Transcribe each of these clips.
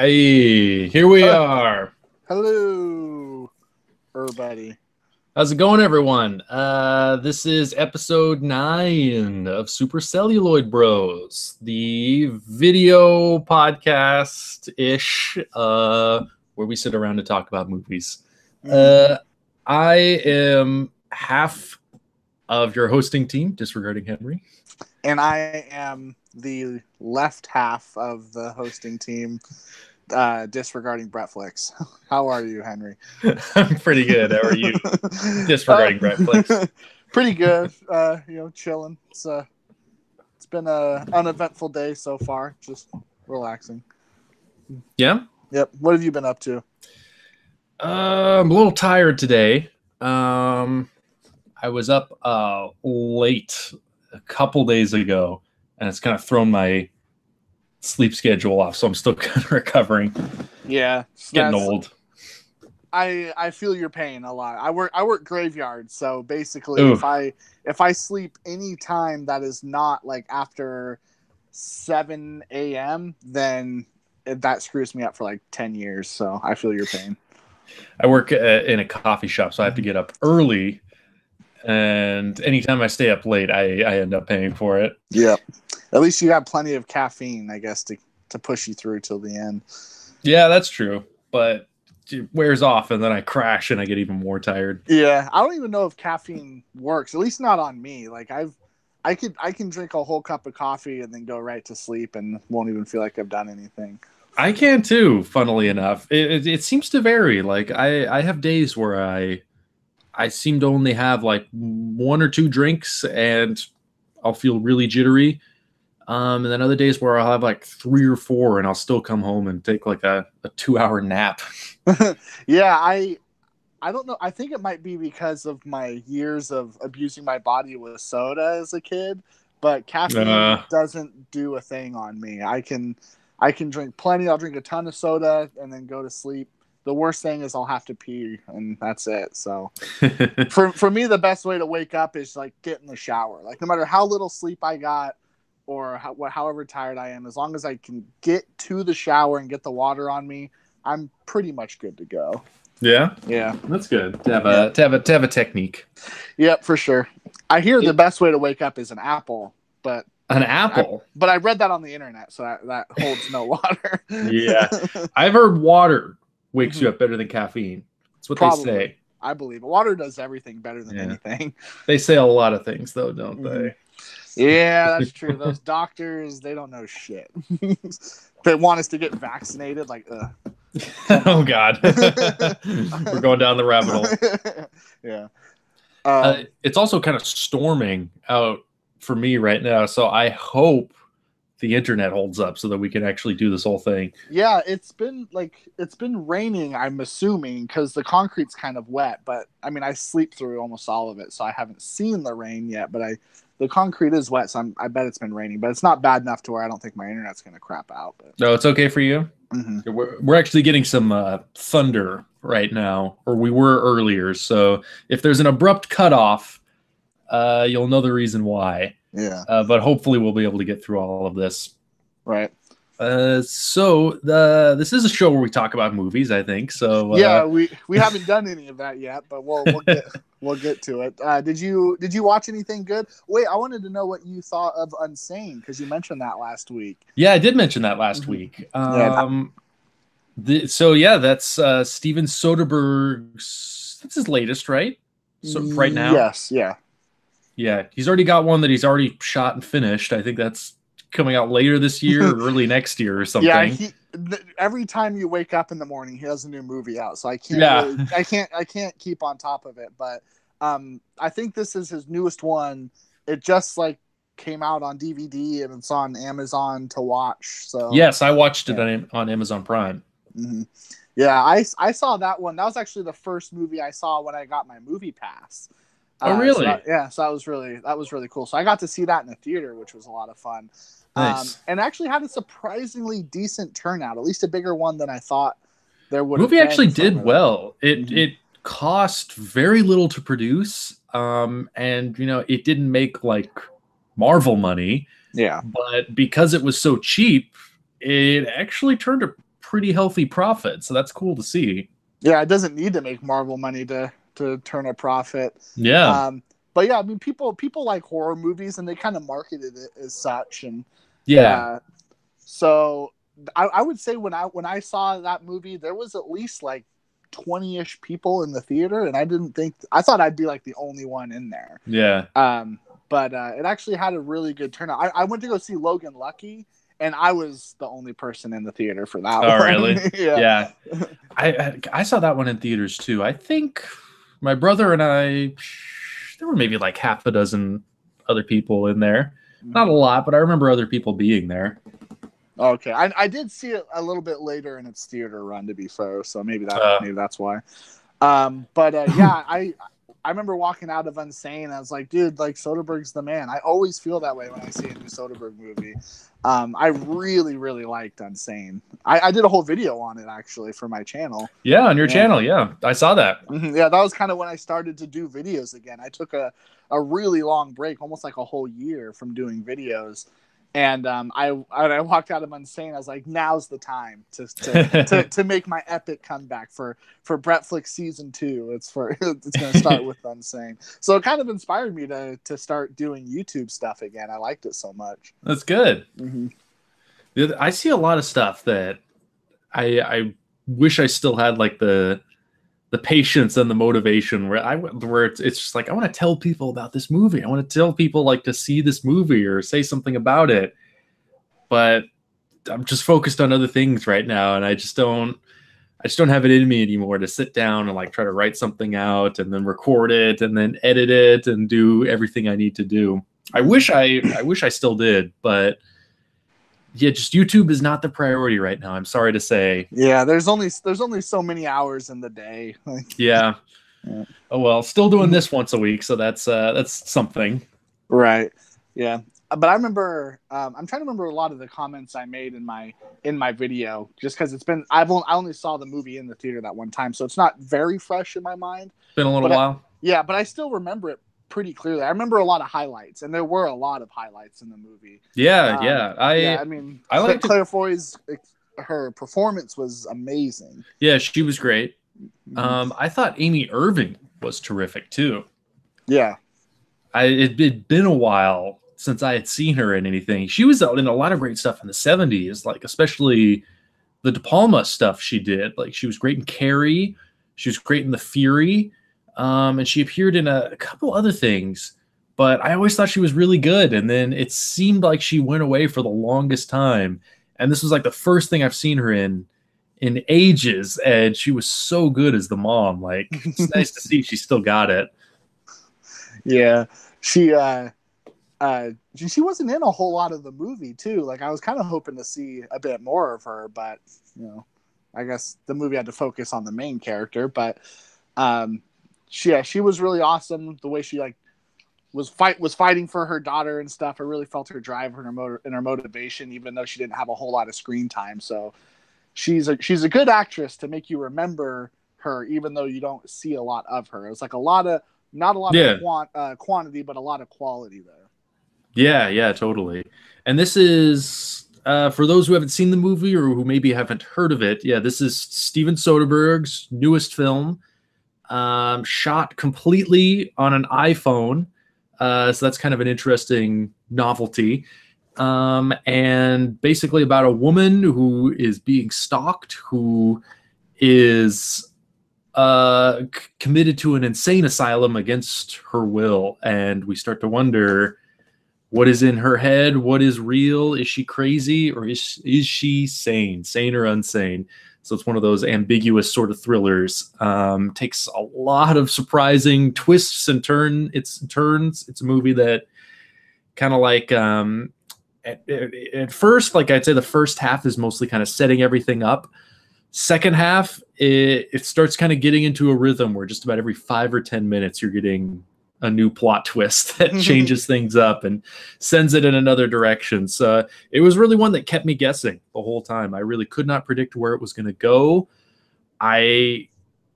Hey, here we are. Hello, everybody. How's it going, everyone? This is episode 9 of Super Celluloid Bros, the video podcast-ish, where we sit around and talk about movies. I am half of your hosting team, DisRegarding Henry. And I am the left half of the hosting team, DisRegarding Bretflix. How are you, Henry? I'm pretty good. How are you, DisRegarding Bretflix? Pretty good. Chilling. It's been an uneventful day so far. Just relaxing. Yeah? Yep. What have you been up to? I'm a little tired today. I was up late a couple days ago, and it's kind of thrown my sleep schedule off, so I'm still kind of recovering. Yeah, getting old. I feel your pain a lot. I work graveyard, so basically, Oof. if I sleep any time that is not like after 7 a.m., then that screws me up for like 10 years. So I feel your pain. I work in a coffee shop, so I have to get up early. And anytime I stay up late, I end up paying for it. Yeah. At least you have plenty of caffeine, I guess, to push you through till the end. Yeah, that's true. But it wears off, and then I crash, and I get even more tired. Yeah. I don't even know if caffeine works, at least not on me. Like, I can drink a whole cup of coffee and then go right to sleep and won't even feel like I've done anything. I can too, funnily enough. It seems to vary. Like, I have days where I seem to only have like 1 or 2 drinks and I'll feel really jittery. And then other days where I'll have like 3 or 4 and I'll still come home and take like a 2-hour nap. Yeah, I don't know. I think it might be because of my years of abusing my body with soda as a kid, but caffeine doesn't do a thing on me. I can drink plenty. I'll drink a ton of soda and then go to sleep. The worst thing is I'll have to pee, and that's it. So for me, the best way to wake up is like get in the shower. Like no matter how little sleep I got or however tired I am, as long as I can get to the shower and get the water on me, I'm pretty much good to go. Yeah, that's good to have a technique. Yep, for sure. I hear the best way to wake up is an apple, but an apple. But I read that on the internet, so that holds no water. Yeah, I've heard water wakes you up better than caffeine. That's what they say. I believe it. Water does everything better than anything. They say a lot of things, though, don't they? Yeah, that's true. Those doctors, they don't know shit. They want us to get vaccinated. Like, oh, God. We're going down the rabbit hole. Yeah. It's also kind of storming out for me right now, so I hope the internet holds up so that we can actually do this whole thing. Yeah, it's been raining, I'm assuming, because the concrete's kind of wet, but I mean I sleep through almost all of it, so I haven't seen the rain yet, but the concrete is wet, so I bet it's been raining, but it's not bad enough to where I don't think my internet's going to crap out. But no, it's okay for you. We're actually getting some thunder right now, or we were earlier, so if there's an abrupt cutoff, you'll know the reason why. Yeah. But hopefully we'll be able to get through all of this. Right. So this is a show where we talk about movies, I think. So yeah, we haven't done any of that yet, but we'll get to it. Did you watch anything good? Wait, I wanted to know what you thought of Unsane because you mentioned that last week. Yeah, I did mention that last week. That's Steven Soderbergh's. That's his latest, right? So right now. Yes. Yeah. Yeah, he's already got one that he's already shot and finished. I think that's coming out later this year or early next year or something. Yeah, every time you wake up in the morning, he has a new movie out. So I can't I can't keep on top of it. But I think this is his newest one. It just like came out on DVD and it's on Amazon to watch. So yes, I watched it on Amazon Prime. Mm-hmm. Yeah, I saw that one. That was actually the first movie I saw when I got my movie pass. Oh, really? So that was really cool. So I got to see that in the theater, which was a lot of fun. Nice. And actually had a surprisingly decent turnout, at least a bigger one than I thought there would. Movie actually did well. It cost very little to produce, and it didn't make like Marvel money. Yeah, but because it was so cheap, it actually turned a pretty healthy profit. So that's cool to see. Yeah, it doesn't need to make Marvel money to turn a profit. Yeah. But yeah, I mean, people like horror movies, and they kind of marketed it as such. And yeah, so I would say when I saw that movie, there was at least like 20-ish people in the theater, and I thought I'd be like the only one in there. Yeah. But it actually had a really good turnout. I went to go see Logan Lucky, and I was the only person in the theater for that one. Oh, really? Yeah. I saw that one in theaters too. I think my brother and I, there were maybe like half a dozen other people in there. Not a lot, but I remember other people being there. Okay, I did see it a little bit later in its theater run, to be fair, so maybe that's why. Yeah, I remember walking out of Unsane. I was like, dude, like Soderbergh's the man. I always feel that way when I see a new Soderbergh movie. I really, really liked Unsane. I did a whole video on it actually for my channel. Yeah, on your channel. Yeah, I saw that. Yeah, that was kind of when I started to do videos again. I took a really long break, almost like a whole year from doing videos. And I walked out of Unsane. I was like, now's the time to make my epic comeback for Bretflix season 2. It's going to start with Unsane. So it kind of inspired me to start doing YouTube stuff again. I liked it so much. That's good. Mm-hmm. I see a lot of stuff that I wish I still had, like the patience and the motivation where it's just like, I want to tell people about this movie. I want to tell people like to see this movie or say something about it. But I'm just focused on other things right now. And I just don't have it in me anymore to sit down and like try to write something out and then record it and then edit it and do everything I need to do. I wish I still did, but yeah, just YouTube is not the priority right now. I'm sorry to say. Yeah, there's only so many hours in the day. Yeah. Oh well, still doing this once a week, so that's something. Right. Yeah. But I remember, I'm trying to remember a lot of the comments I made in my video, just because I only saw the movie in the theater that one time, so it's not very fresh in my mind. Been a little while. Yeah, but I still remember it pretty clearly. I remember a lot of highlights, and there were a lot of highlights in the movie. Yeah. I mean, I like Claire Foy's, her performance was amazing. Yeah, she was great. I thought Amy Irving was terrific too. Yeah, it'd been a while since I had seen her in anything. She was in a lot of great stuff in the 70s, like especially the De Palma stuff she did. Like she was great in Carrie. She was great in The Fury. And she appeared in a couple other things, but I always thought she was really good. And then it seemed like she went away for the longest time. And this was like the first thing I've seen her in ages. And she was so good as the mom. Like, it's nice to see she still got it. Yeah. She wasn't in a whole lot of the movie too. Like I was kind of hoping to see a bit more of her, but I guess the movie had to focus on the main character, but, she was really awesome. The way she like was fighting for her daughter and stuff. I really felt her drive and her motivation, even though she didn't have a whole lot of screen time. So she's a good actress to make you remember her, even though you don't see a lot of her. It was like not a lot of quantity, but a lot of quality there. Yeah, totally. And this is for those who haven't seen the movie or who maybe haven't heard of it. Yeah, this is Steven Soderbergh's newest film. Shot completely on an iPhone. So that's kind of an interesting novelty. And basically about a woman who is being stalked, who is committed to an insane asylum against her will. And we start to wonder, what is in her head? What is real? Is she crazy or is she sane or unsane? So it's one of those ambiguous sort of thrillers. Takes a lot of surprising twists and turns. It's a movie that kind of like at first, like I'd say the first half is mostly kind of setting everything up. Second half, it starts kind of getting into a rhythm where just about every 5 or 10 minutes you're getting a new plot twist that changes things up and sends it in another direction. So it was really one that kept me guessing the whole time. I really could not predict where it was going to go. I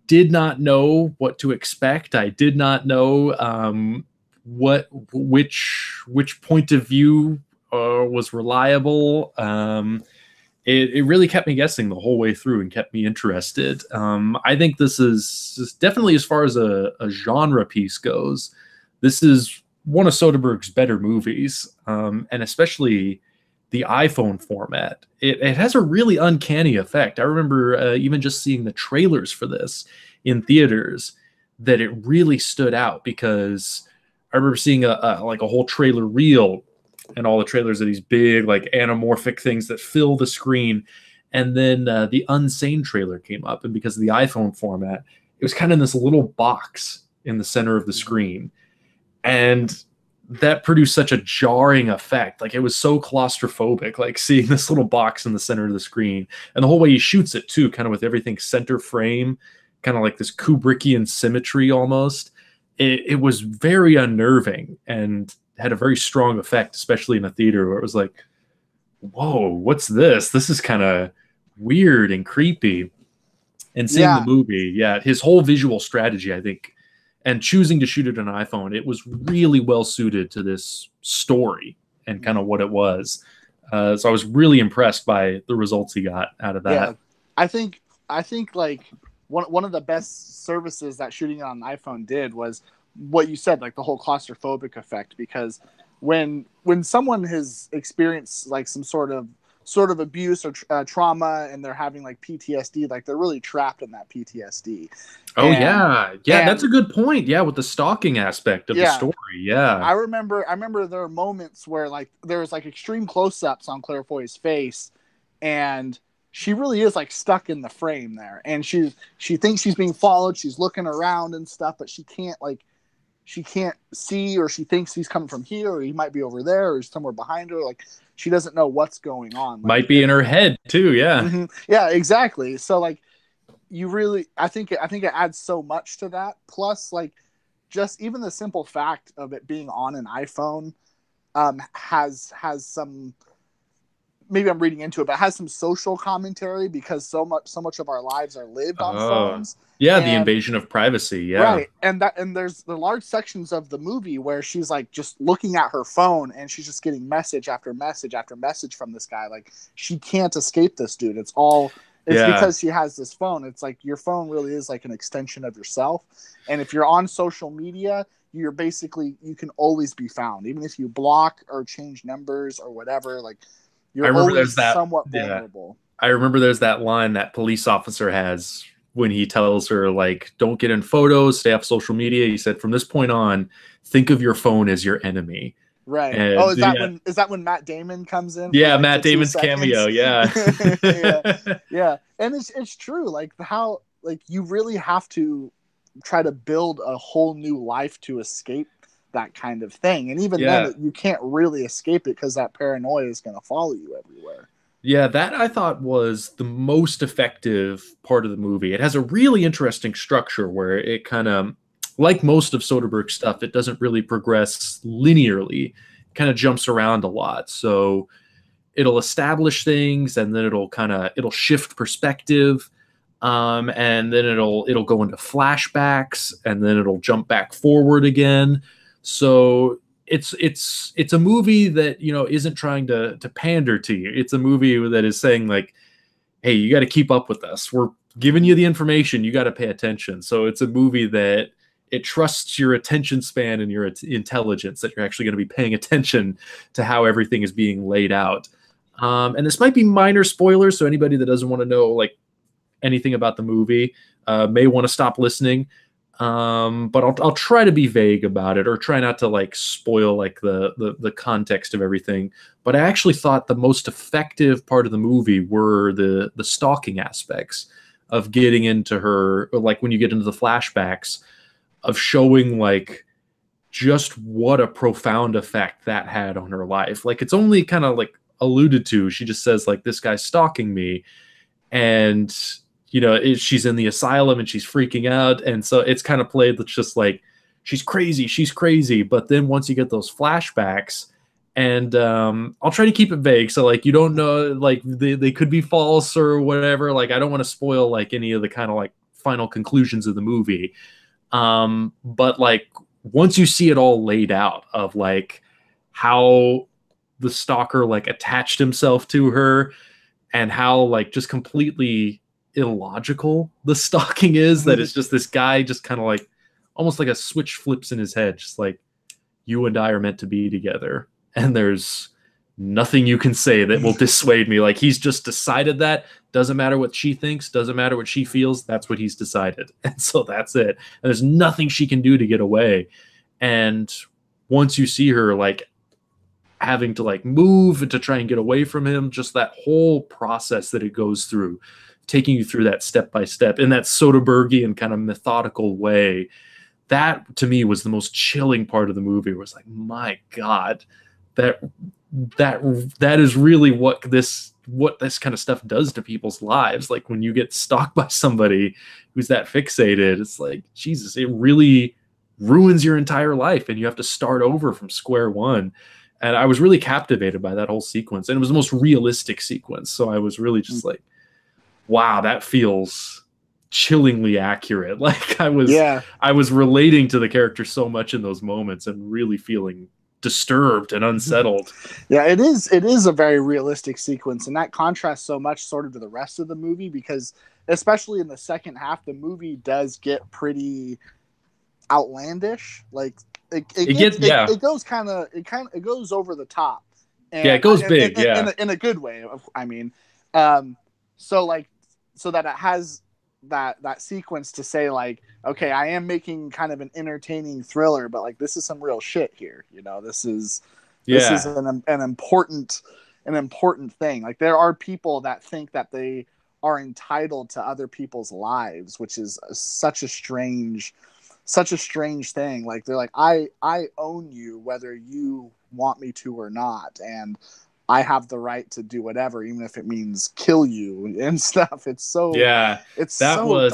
did not know what to expect. I did not know which point of view was reliable. it really kept me guessing the whole way through and kept me interested. I think this is definitely, as far as a genre piece goes, this is one of Soderbergh's better movies, and especially the iPhone format. It has a really uncanny effect. I remember even just seeing the trailers for this in theaters, that it really stood out, because I remember seeing a whole trailer reel, and all the trailers are these big like anamorphic things that fill the screen. And then the Unsane trailer came up, and because of the iPhone format, it was kind of in this little box in the center of the screen, and that produced such a jarring effect. Like, it was so claustrophobic, like seeing this little box in the center of the screen, and the whole way he shoots it too, kind of with everything center frame, kind of like this Kubrickian symmetry almost. It was very unnerving and had a very strong effect, especially in a theater where it was like, whoa, what's this? This is kind of weird and creepy. And seeing the movie, his whole visual strategy, I think, and choosing to shoot it on an iPhone, it was really well suited to this story and kind of what it was. So I was really impressed by the results he got out of that. Yeah, I think like one of the best services that shooting it on an iPhone did was what you said, like the whole claustrophobic effect, because when someone has experienced like some sort of abuse or trauma, and they're having like PTSD, like they're really trapped in that PTSD. Oh, and that's a good point. Yeah, with the stalking aspect of the story. Yeah, I remember there were moments where like there was like extreme close-ups on Claire Foy's face, and she really is like stuck in the frame there, and she thinks she's being followed. She's looking around and stuff, but she can't see, or she thinks he's coming from here, or he might be over there, or somewhere behind her. Like, she doesn't know what's going on. Like, might be in her head too. Yeah. Mm-hmm. Yeah, exactly. So like, you really, I think it adds so much to that. Plus, like, just even the simple fact of it being on an iPhone has some, maybe I'm reading into it, but has some social commentary, because so much of our lives are lived on phones. Yeah, the invasion of privacy. Yeah, right. And there's the large sections of the movie where she's like just looking at her phone, and she's just getting message after message after message from this guy. Like, she can't escape this dude. It's because she has this phone. It's like your phone really is like an extension of yourself. And if you're on social media, you can always be found, even if you block or change numbers or whatever. Like, you're always somewhat vulnerable. I remember there's that line that police officer has when he tells her, like, don't get in photos, stay off social media. He said, from this point on, think of your phone as your enemy. Right. And, is that when Matt Damon comes in? Yeah, like Matt Damon's cameo. Yeah. Yeah. And it's true. Like, how, like, you really have to try to build a whole new life to escape that kind of thing. And even then, you can't really escape it, because that paranoia is going to follow you everywhere. Yeah, that I thought was the most effective part of the movie. It has a really interesting structure where it kind of, like most of Soderbergh's stuff, it doesn't really progress linearly. It kind of jumps around a lot. So it'll establish things, and then it'll shift perspective, and then it'll go into flashbacks, and then it'll jump back forward again. So it's a movie that, you know, isn't trying to pander to you. It's a movie that is saying, like, hey, you got to keep up with us. We're giving you the information. You got to pay attention. So it's a movie that it trusts your attention span and your intelligence, that you're actually going to be paying attention to how everything is being laid out. And this might be minor spoilers, so anybody that doesn't want to know like anything about the movie may want to stop listening. But I'll try to be vague about it, or try not to like spoil like the context of everything. But I actually thought the most effective part of the movie were the stalking aspects of getting into her, or like when you get into the flashbacks, of showing like just what a profound effect that had on her life. Like, it's only kind of like alluded to. She just says like, this guy's stalking me, and you know, she's in the asylum and she's freaking out. And so it's kind of played that's just like, she's crazy. But then once you get those flashbacks, and I'll try to keep it vague. So like, you don't know, like they could be false or whatever. Like, I don't want to spoil like any of the kind of like final conclusions of the movie. But like, once you see it all laid out of like how the stalker like attached himself to her, and how like just completely illogical the stalking is, that it's just this guy just kind of like almost like a switch flips in his head, just like, you and I are meant to be together, and there's nothing you can say that will dissuade me. Like, he's just decided that. Doesn't matter what she thinks, doesn't matter what she feels, that's what he's decided. And so that's it. And there's nothing she can do to get away. And once you see her like having to like move and to try and get away from him, just that whole process that it goes through, taking you through that step by step in that Soderberghian kind of methodical way, that to me was the most chilling part of the movie. It was like, my God, that is really what this kind of stuff does to people's lives. Like, when you get stalked by somebody who's that fixated, it's like, Jesus, it really ruins your entire life, and you have to start over from square one. And I was really captivated by that whole sequence, and it was the most realistic sequence. So I was really just like, wow, that feels chillingly accurate. Like, I was relating to the character so much in those moments and really feeling disturbed and unsettled. Yeah, it is a very realistic sequence, and that contrasts so much sort of to the rest of the movie, because especially in the second half, the movie does get pretty outlandish. Like it goes over the top. And, it goes big, in a good way. I mean, so that it has that sequence to say like, okay, I am making kind of an entertaining thriller, but like, this is some real shit here. You know, this is an important thing. Like, there are people that think that they are entitled to other people's lives, which is such a strange thing. Like, they're like, I own you whether you want me to or not, and I have the right to do whatever, even if it means kill you and stuff. It's so dark.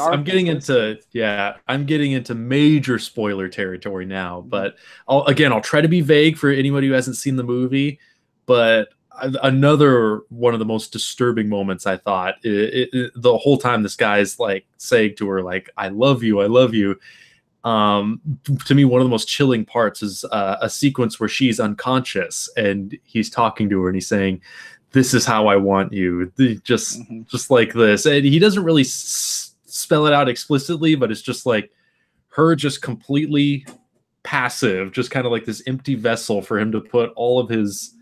I'm getting into major spoiler territory now, but I'll try to be vague for anybody who hasn't seen the movie. But another one of the most disturbing moments, I thought, the whole time this guy's like saying to her like, I love you. To me, one of the most chilling parts is a sequence where she's unconscious and he's talking to her and he's saying, this is how I want you, just like this. And he doesn't really spell it out explicitly, but it's just like her just completely passive, just kind of like this empty vessel for him to put all of his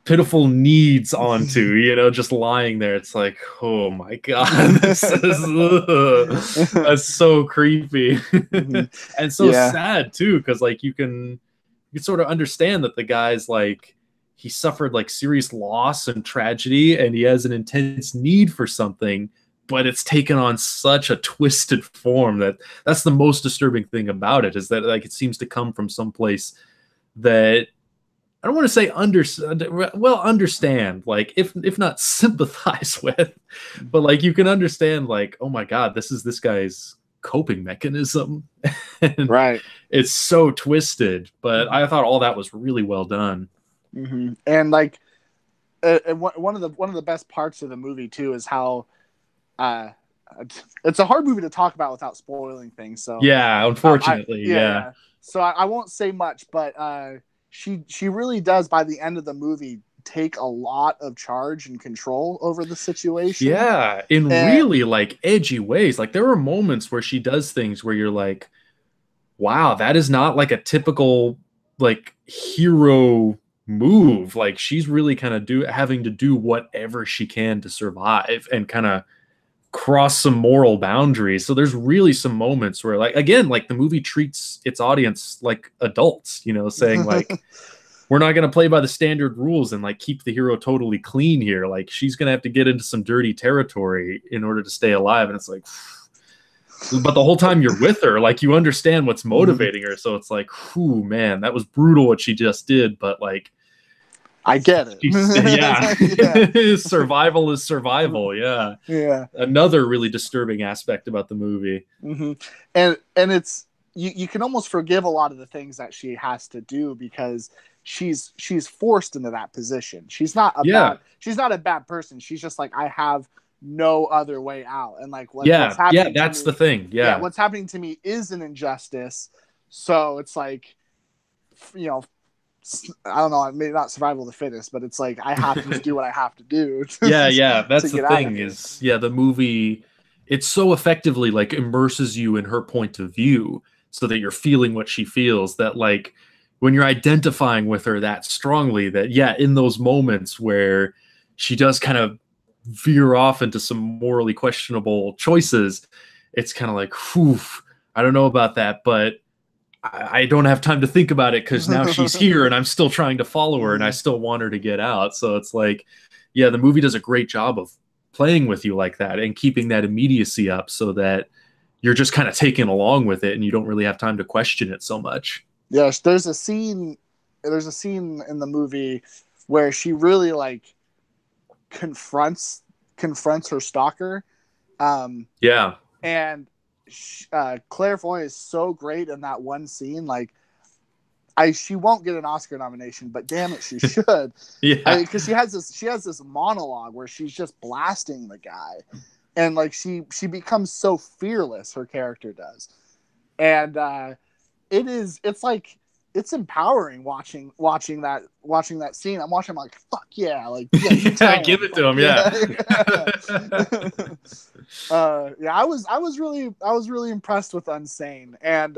pitiful needs onto, you know, just lying there. It's like, oh my God, this is that's so creepy. And so sad too, because like you can sort of understand that the guy's like, he suffered like serious loss and tragedy, and he has an intense need for something, but it's taken on such a twisted form that's the most disturbing thing about it, is that like it seems to come from some place that I don't want to say understand, like if not sympathize with, but like you can understand like, oh my God, this is this guy's coping mechanism. And right. It's so twisted, but I thought all that was really well done. Mm-hmm. And like one of the best parts of the movie too is how it's a hard movie to talk about without spoiling things. So yeah, unfortunately, yeah. So I won't say much, but she really does, by the end of the movie, take a lot of charge and control over the situation. Yeah, in really like edgy ways. Like, there are moments where she does things where you're like, wow, that is not like a typical like hero move. Like, she's really kind of having to do whatever she can to survive and kind of cross some moral boundaries. So there's really some moments where, like, again, like the movie treats its audience like adults, you know, saying like, we're not going to play by the standard rules and like keep the hero totally clean here. Like, she's going to have to get into some dirty territory in order to stay alive. And it's like, but the whole time you're with her, like, you understand what's motivating her. So it's like, whew, man, that was brutal what she just did. But like, I get it. Yeah. Survival is survival. Yeah. Yeah. Another really disturbing aspect about the movie. Mm-hmm. And it's, you can almost forgive a lot of the things that she has to do because she's forced into that position. She's not a bad person. She's just like, I have no other way out. And like, what's happening that's the thing. Yeah. What's happening to me is an injustice. So it's like, you know, I don't know, maybe not survival of the fittest, but it's like I have to do what I have to do. Yeah, that's the thing is, the movie, it so effectively like immerses you in her point of view so that you're feeling what she feels, that like when you're identifying with her that strongly, that in those moments where she does kind of veer off into some morally questionable choices, it's kind of like, whew, I don't know about that, but I don't have time to think about it because now she's here and I'm still trying to follow her and I still want her to get out. So it's like, the movie does a great job of playing with you like that and keeping that immediacy up so that you're just kind of taken along with it and you don't really have time to question it so much. Yes, there's a scene in the movie where she really like confronts her stalker. And Claire Foy is so great in that one scene. Like, she won't get an Oscar nomination, but damn it, she should. Because she has this monologue where she's just blasting the guy, and like she becomes so fearless. Her character does, and it's empowering watching that scene. I'm watching, I'm like, fuck yeah, like give it to him, I was really impressed with Unsane, and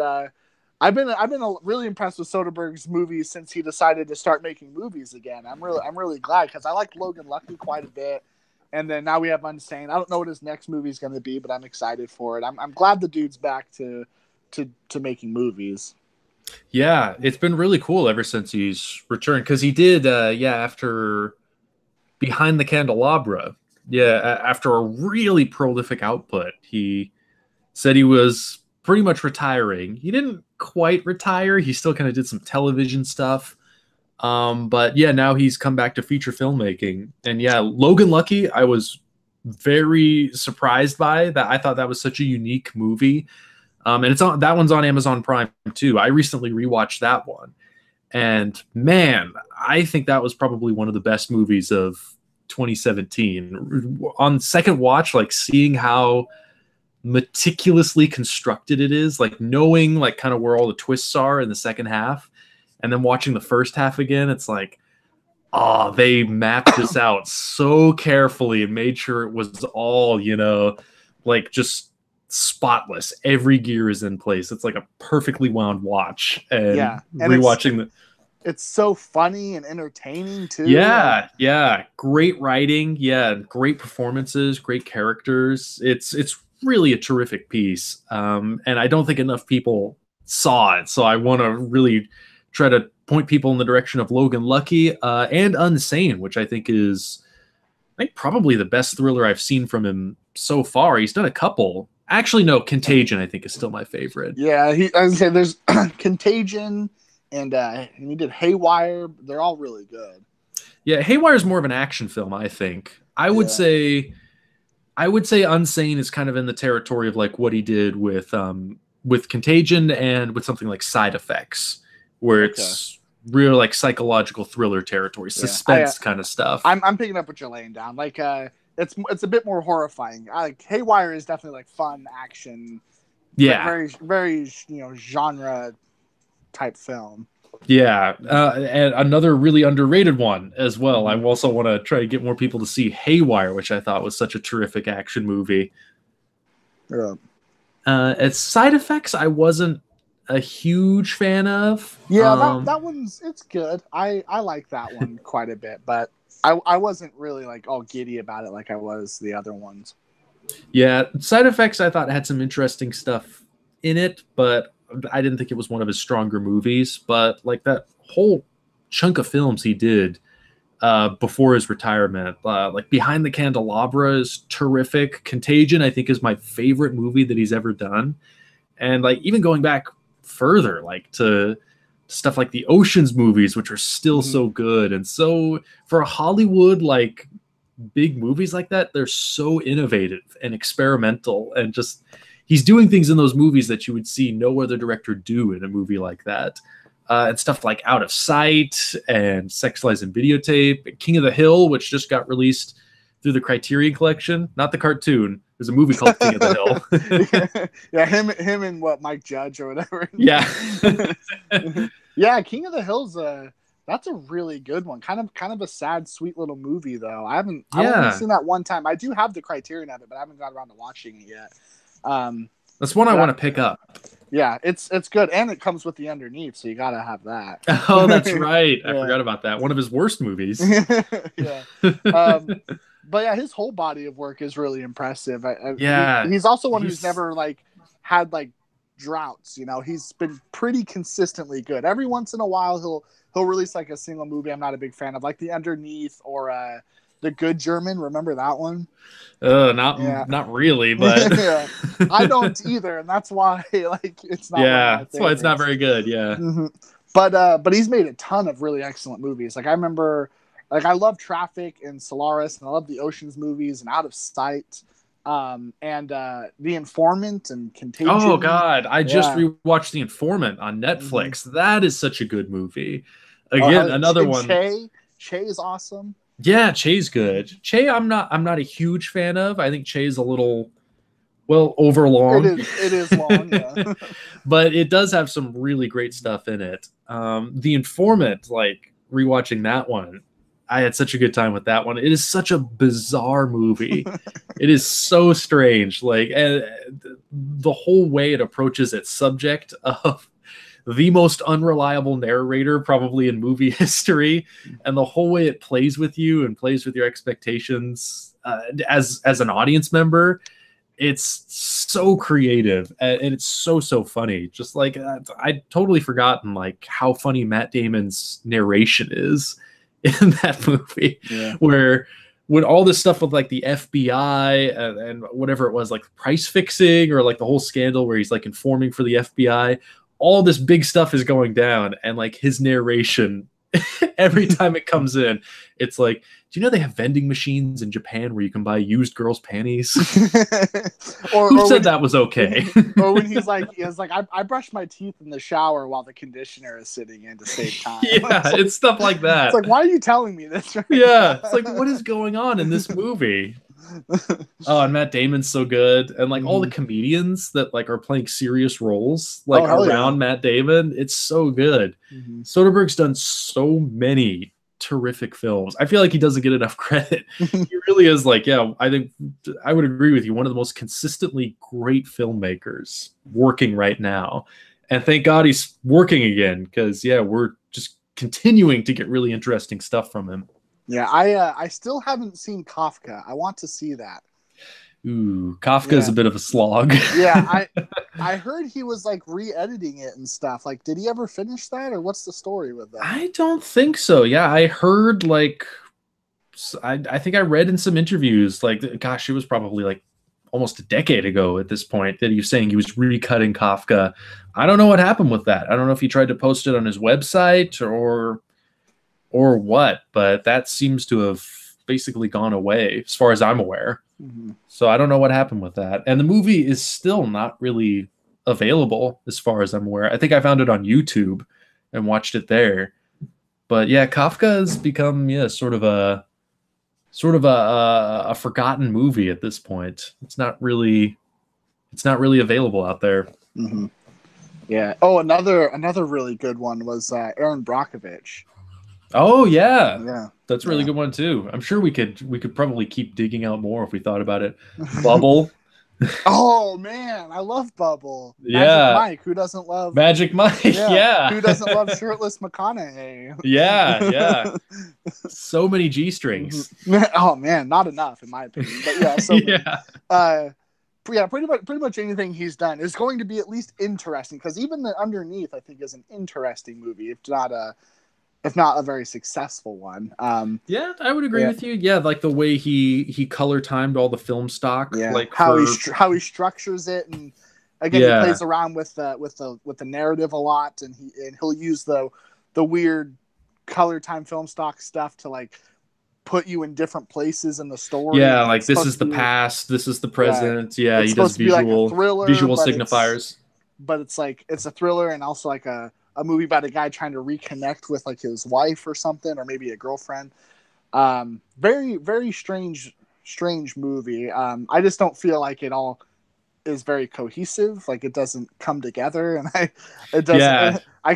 I've been really impressed with Soderbergh's movies since he decided to start making movies again. I'm really glad, because I like Logan Lucky quite a bit, and then now we have Unsane. I don't know what his next movie is going to be, but I'm excited for it. I'm glad the dude's back to making movies. Yeah, it's been really cool ever since he's returned, because he did after Behind the Candelabra, after a really prolific output, he said he was pretty much retiring. He didn't quite retire. He still kind of did some television stuff. But now he's come back to feature filmmaking. And Logan Lucky, I was very surprised by that. I thought that was such a unique movie. And that one's on Amazon Prime too. I recently rewatched that one. And man, I think that was probably one of the best movies of 2017. On second watch, like seeing how meticulously constructed it is, like knowing like kind of where all the twists are in the second half, and then watching the first half again, it's like, they mapped this out so carefully and made sure it was all, like just spotless. Every gear is in place. It's like a perfectly wound watch. And rewatching it's so funny and entertaining too. Great writing, great performances, great characters. It's really a terrific piece. And I don't think enough people saw it, so I want to really try to point people in the direction of Logan Lucky and Unsane, which I think is probably the best thriller I've seen from him so far. He's done a couple. Actually, no, Contagion I think is still my favorite. Yeah, I was saying there's Contagion and he did Haywire. They're all really good. Yeah, Haywire is more of an action film, I think. I would say Unsane is kind of in the territory of like what he did with Contagion and with something like Side Effects, where it's real like psychological thriller territory, suspense kind of stuff. I'm picking up what you're laying down. Like it's a bit more horrifying. Like Haywire is definitely like fun action. Yeah, very very genre type film. Yeah, and another really underrated one as well. I also want to try to get more people to see Haywire, which I thought was such a terrific action movie. Yeah. As Side Effects, I wasn't a huge fan of. Yeah, that one's it's good. I like that one quite a bit, but I wasn't really like all giddy about it like I was the other ones. Yeah, Side Effects I thought had some interesting stuff in it, but I didn't think it was one of his stronger movies. But like that whole chunk of films he did before his retirement, like Behind the Candelabra is terrific. Contagion I think is my favorite movie that he's ever done. And like even going back further, like to stuff like the Ocean's movies, which are still so good. And so for Hollywood, like big movies like that, they're so innovative and experimental, and just he's doing things in those movies that you would see no other director do in a movie like that. And stuff like Out of Sight and Sex, Lies, and Videotape, and King of the Hill, which just got released through the Criterion Collection, not the cartoon. There's a movie called King of the Hill. Yeah, him and Mike Judge or whatever. Yeah. Yeah, King of the Hill's That's a really good one. Kind of a sad, sweet little movie though. I've only seen that one time. I do have the Criterion of it, but I haven't got around to watching it yet. That's one I want to pick up. Yeah, it's good, and it comes with the underneath, so you gotta have that. Oh, that's right. I forgot about that. One of his worst movies. Yeah. But yeah, his whole body of work is really impressive. He's also one who's never like had like droughts. You know, he's been pretty consistently good. Every once in a while, he'll release like a single movie I'm not a big fan of, like The Underneath or The Good German. Remember that one? Not really, but yeah, I don't either, and that's why like it's not. Yeah, that's why it's not very good. Yeah, but he's made a ton of really excellent movies. Like I remember, like I love Traffic and Solaris, and I love the Ocean's movies and Out of Sight, and The Informant and Contagion. Oh God, I just rewatched The Informant on Netflix. That is such a good movie. Again, another one. Che is awesome. Yeah, Che's good. Che, I'm not a huge fan of. I think Che's a little, well, overlong. It is long, yeah. But it does have some really great stuff in it. The Informant, like rewatching that one, I had such a good time with that one. It is such a bizarre movie. It is so strange. Like, and the whole way it approaches its subject of the most unreliable narrator probably in movie history, and the whole way it plays with you and plays with your expectations as an audience member, it's so creative and it's so funny. Just like I'd totally forgotten like how funny Matt Damon's narration is in that movie, where when all this stuff with like the FBI and whatever it was, like price fixing or like the whole scandal where he's like informing for the FBI, all this big stuff is going down, and like his narration every time it comes in, it's like, do you know they have vending machines in Japan where you can buy used girls' panties? Who said that was okay? Or when he's like, I brushed my teeth in the shower while the conditioner is sitting in to save time. Yeah, it's stuff like that. It's like, why are you telling me this? Yeah, it's like, what is going on in this movie? Oh, and Matt Damon's so good, and like all the comedians that like are playing serious roles like around Matt Damon, it's so good. Soderbergh's done so many terrific films. I feel like he doesn't get enough credit. He really is like, I think I would agree with you, one of the most consistently great filmmakers working right now. And thank God he's working again, because we're just continuing to get really interesting stuff from him. Yeah, I still haven't seen Kafka. I want to see that. Ooh, Kafka is a bit of a slog. Yeah, I heard he was like re-editing it and stuff. Like, did he ever finish that, or what's the story with that? I don't think so. Yeah, I heard like, I think I read in some interviews, like, gosh, it was probably like almost a decade ago at this point, that he was saying he was recutting Kafka. I don't know what happened with that. I don't know if he tried to post it on his website or what, but that seems to have basically gone away as far as I'm aware. So I don't know what happened with that. And the movie is still not really available as far as I'm aware. I think I found it on YouTube and watched it there. But yeah, Kafka has become sort of a forgotten movie at this point. It's not really available out there. Yeah. Oh, another really good one was Aaron Brockovich. Oh yeah, that's a really good one too. I'm sure we could probably keep digging out more if we thought about it. Bubble. Oh man, I love Bubble. Magic Mike. Who doesn't love Magic Mike? Yeah. Who doesn't love shirtless McConaughey? Yeah. So many G strings. Oh man, not enough in my opinion. But yeah, so pretty much anything he's done is going to be at least interesting, because even The Underneath I think is an interesting movie, if not a very successful one. Yeah, I would agree with you. Yeah, like the way he color timed all the film stock. Yeah, like how he structures it, and again he plays around with the narrative a lot, and he'll use the weird color time film stock stuff to like put you in different places in the story. Yeah, like this is the past, this is the present. Yeah, he does visual signifiers. But it's like it's a thriller and also like a movie about a guy trying to reconnect with like his wife or something, or maybe a girlfriend. Very, very strange movie. I just don't feel like it all is very cohesive. Like it doesn't come together, and I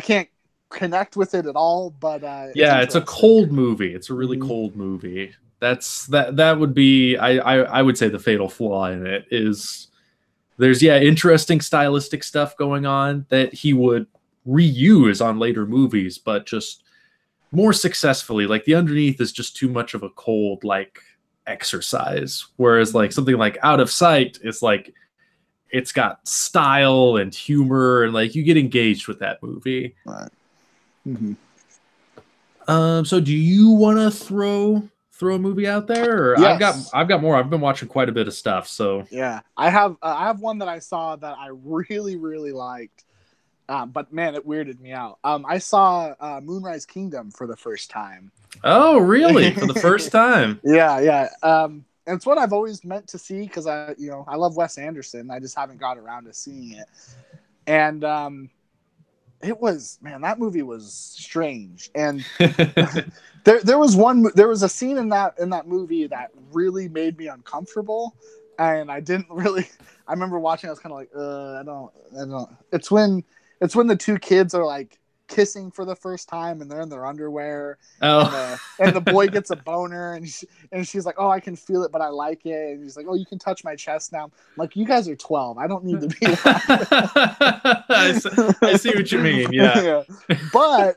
can't connect with it at all, but yeah, it's a cold movie. It's a really cold movie. That would be I would say the fatal flaw in it is there's interesting stylistic stuff going on that he would reuse on later movies, but just more successfully. Like the underneath is just too much of a cold like exercise, whereas like something like Out of Sight is like it's got style and humor, and like you get engaged with that movie. Right. So do you want to throw a movie out there? Or yes. I've got more. I've been watching quite a bit of stuff. So yeah, I have one that I saw that I really really liked, but man, it weirded me out. I saw Moonrise Kingdom for the first time. Oh, really? For the first time? Yeah. And it's what I've always meant to see because I love Wes Anderson. I just haven't got around to seeing it, and it was, man, that movie was strange. And there was a scene in that movie that really made me uncomfortable, and I remember watching, I was kind of like, I don't. It's when the two kids are like kissing for the first time and they're in their underwear. And the boy gets a boner and she's like, oh, I can feel it, but I like it. And he's like, oh, you can touch my chest now. I'm like, you guys are 12. I don't need to be I see what you mean. Yeah. But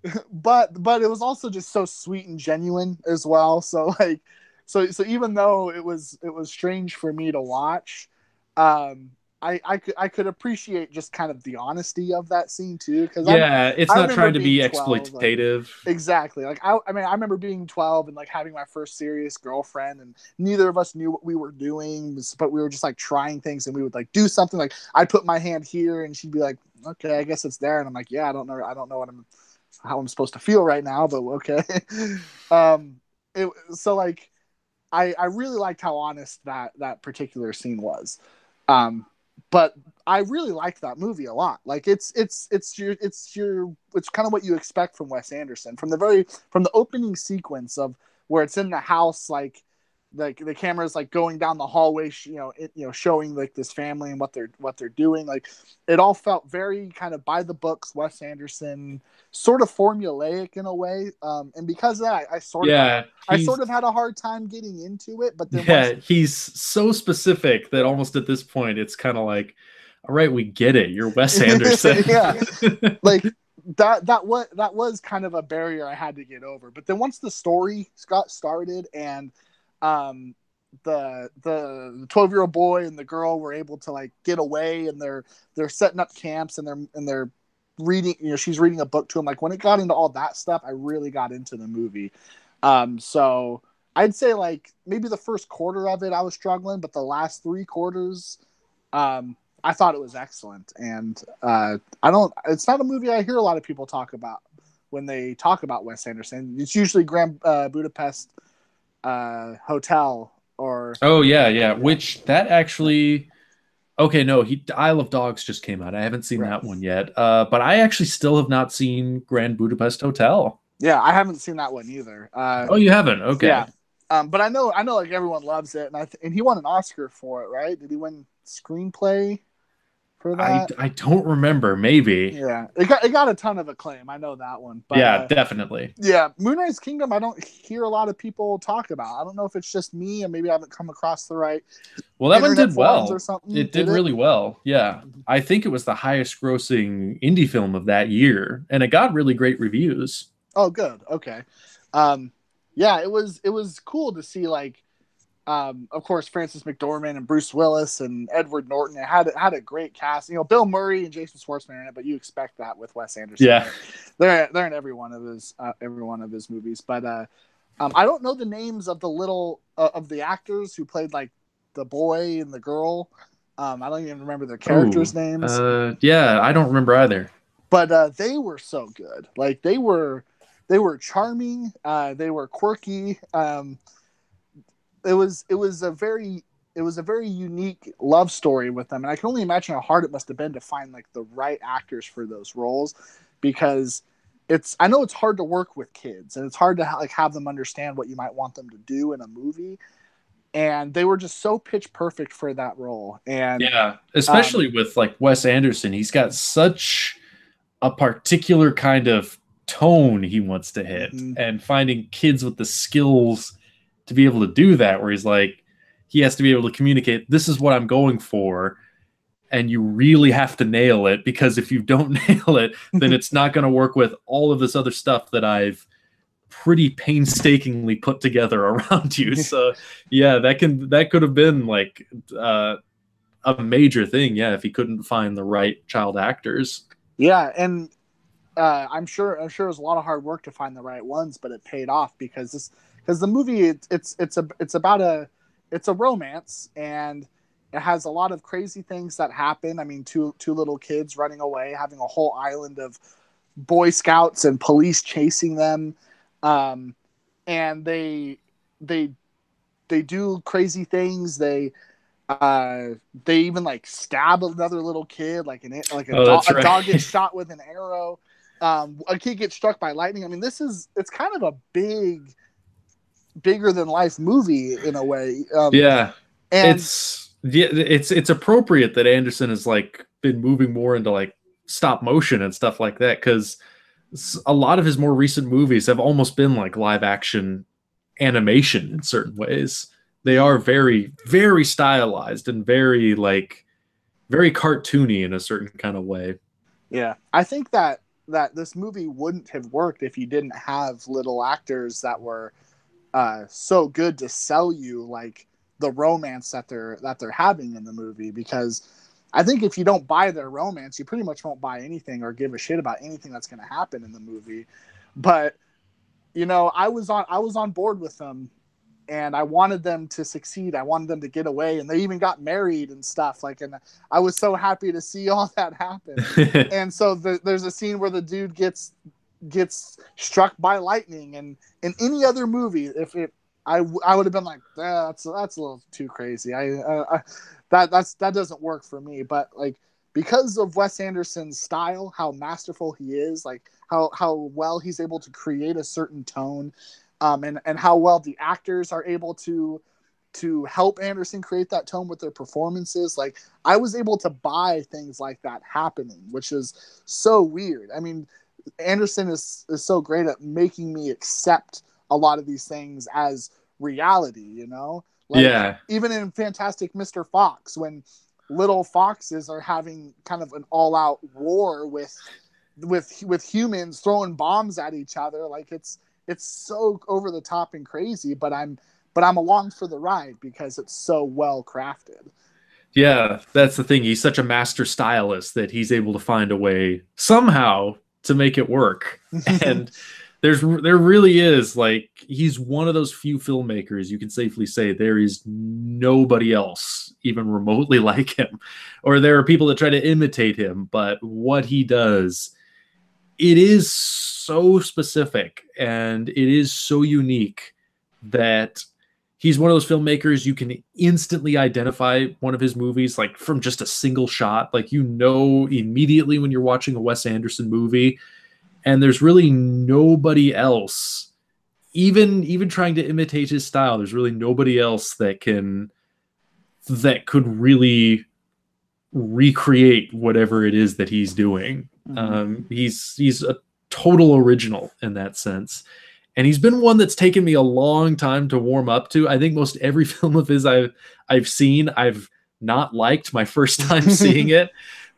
it was also just so sweet and genuine as well. So like, so even though it was strange for me to watch, I could appreciate just kind of the honesty of that scene too, because it's not trying to be 12, exploitative. Like, exactly. Like I remember being 12 and like having my first serious girlfriend, and neither of us knew what we were doing, but we were just like trying things, and we would like do something. Like I'd put my hand here, and she'd be like, "Okay, I guess it's there," and I'm like, "Yeah, I don't know how I'm supposed to feel right now, but okay." So like, I really liked how honest that particular scene was. But I really liked that movie a lot. Like it's kind of what you expect from Wes Anderson from the opening sequence of where it's in the house, like the camera's like going down the hallway, showing like this family and what they're doing. Like it all felt very kind of by the books, Wes Anderson, sort of formulaic in a way. And because of that, I sort of had a hard time getting into it. But then he's so specific that almost at this point it's kind of like, all right, we get it. You're Wes Anderson. Yeah, like that was kind of a barrier I had to get over. But then once the story got started and the 12-year-old boy and the girl were able to like get away, and they're setting up camps, and they're reading, she's reading a book to him. Like when it got into all that stuff, I really got into the movie. So I'd say like maybe the first quarter of it I was struggling, but the last 3 quarters, I thought it was excellent. And it's not a movie I hear a lot of people talk about when they talk about Wes Anderson. It's usually Grand Budapest Hotel or which that actually Isle of Dogs just came out. I haven't seen that one yet, but I actually still have not seen Grand Budapest Hotel. I haven't seen that one either. You haven't? Okay. Yeah. But I know like everyone loves it, and he won an Oscar for it, right? Did he win screenplay for that? I don't remember. Maybe. Yeah, it got a ton of acclaim. I know that one. But, yeah, definitely. Yeah, Moonrise Kingdom, I don't hear a lot of people talk about. I don't know if it's just me, and maybe I haven't come across the right. Well, that one did well. Or something. It did really well. Yeah, I think it was the highest grossing indie film of that year, and it got really great reviews. Oh, good. Okay. Yeah, it was cool to see, like, of course, Frances McDormand and Bruce Willis and Edward Norton. It had a great cast. Bill Murray and Jason Schwartzman are in it, but you expect that with Wes Anderson. Yeah, they're in every one of his movies. But I don't know the names of of the actors who played like the boy and the girl. I don't even remember their characters' names. Yeah, I don't remember either. But they were so good. Like they were charming. They were quirky. It was a very unique love story with them, and I can only imagine how hard it must have been to find like the right actors for those roles, because I know it's hard to work with kids, and it's hard to like have them understand what you might want them to do in a movie, and they were just so pitch perfect for that role. And yeah, especially with like Wes Anderson, he's got such a particular kind of tone he wants to hit, Mm-hmm. and finding kids with the skills to be able to do that, where he's like, he has to be able to communicate, this is what I'm going for, and you really have to nail it, because if you don't nail it, then it's not going to work with all of this other stuff that I've pretty painstakingly put together around you. So yeah, that could have been like a major thing, yeah, if he couldn't find the right child actors. Yeah, and I'm sure it was a lot of hard work to find the right ones, but it paid off because the movie it's about a romance, and it has a lot of crazy things that happen. I mean, two little kids running away, having a whole island of Boy Scouts and police chasing them, and they do crazy things. They even like stab another little kid, like a dog gets shot with an arrow. A kid gets struck by lightning. I mean, it's kind of a bigger than life movie in a way. Yeah, and it's appropriate that Anderson has like been moving more into like stop motion and stuff like that, because a lot of his more recent movies have almost been like live action animation in certain ways. They are very, very stylized and very cartoony in a certain kind of way. Yeah, I think that this movie wouldn't have worked if you didn't have little actors that were so good to sell you like the romance that they're having in the movie. Because I think if you don't buy their romance, you pretty much won't buy anything or give a shit about anything that's going to happen in the movie. But you know, I was on board with them, and I wanted them to succeed. I wanted them to get away, and they even got married and stuff. Like, and I was so happy to see all that happen. And so there's a scene where the dude gets struck by lightning, and in any other movie, I would have been like, that's a little too crazy. That doesn't work for me. But like, because of Wes Anderson's style, how masterful he is, like how well he's able to create a certain tone, and how well the actors are able to help Anderson create that tone with their performances. Like, I was able to buy things like that happening, which is so weird. I mean, Anderson is so great at making me accept a lot of these things as reality, you know? Like, yeah. Even in Fantastic Mr. Fox, when little foxes are having kind of an all-out war with humans throwing bombs at each other, like it's so over the top and crazy, but I'm along for the ride because it's so well crafted. Yeah, that's the thing. He's such a master stylist that he's able to find a way somehow to make it work. And there really is, like, he's one of those few filmmakers you can safely say there is nobody else even remotely like him. Or there are people that try to imitate him, but what he does, it is so specific and it is so unique that he's one of those filmmakers you can instantly identify one of his movies, like from just a single shot. Like, you know immediately when you're watching a Wes Anderson movie, and there's really nobody else, even trying to imitate his style, there's really nobody else that could really recreate whatever it is that he's doing. Mm-hmm. He's a total original in that sense. And he's been one that's taken me a long time to warm up to. I think most every film of his I've seen, I've not liked my first time seeing it.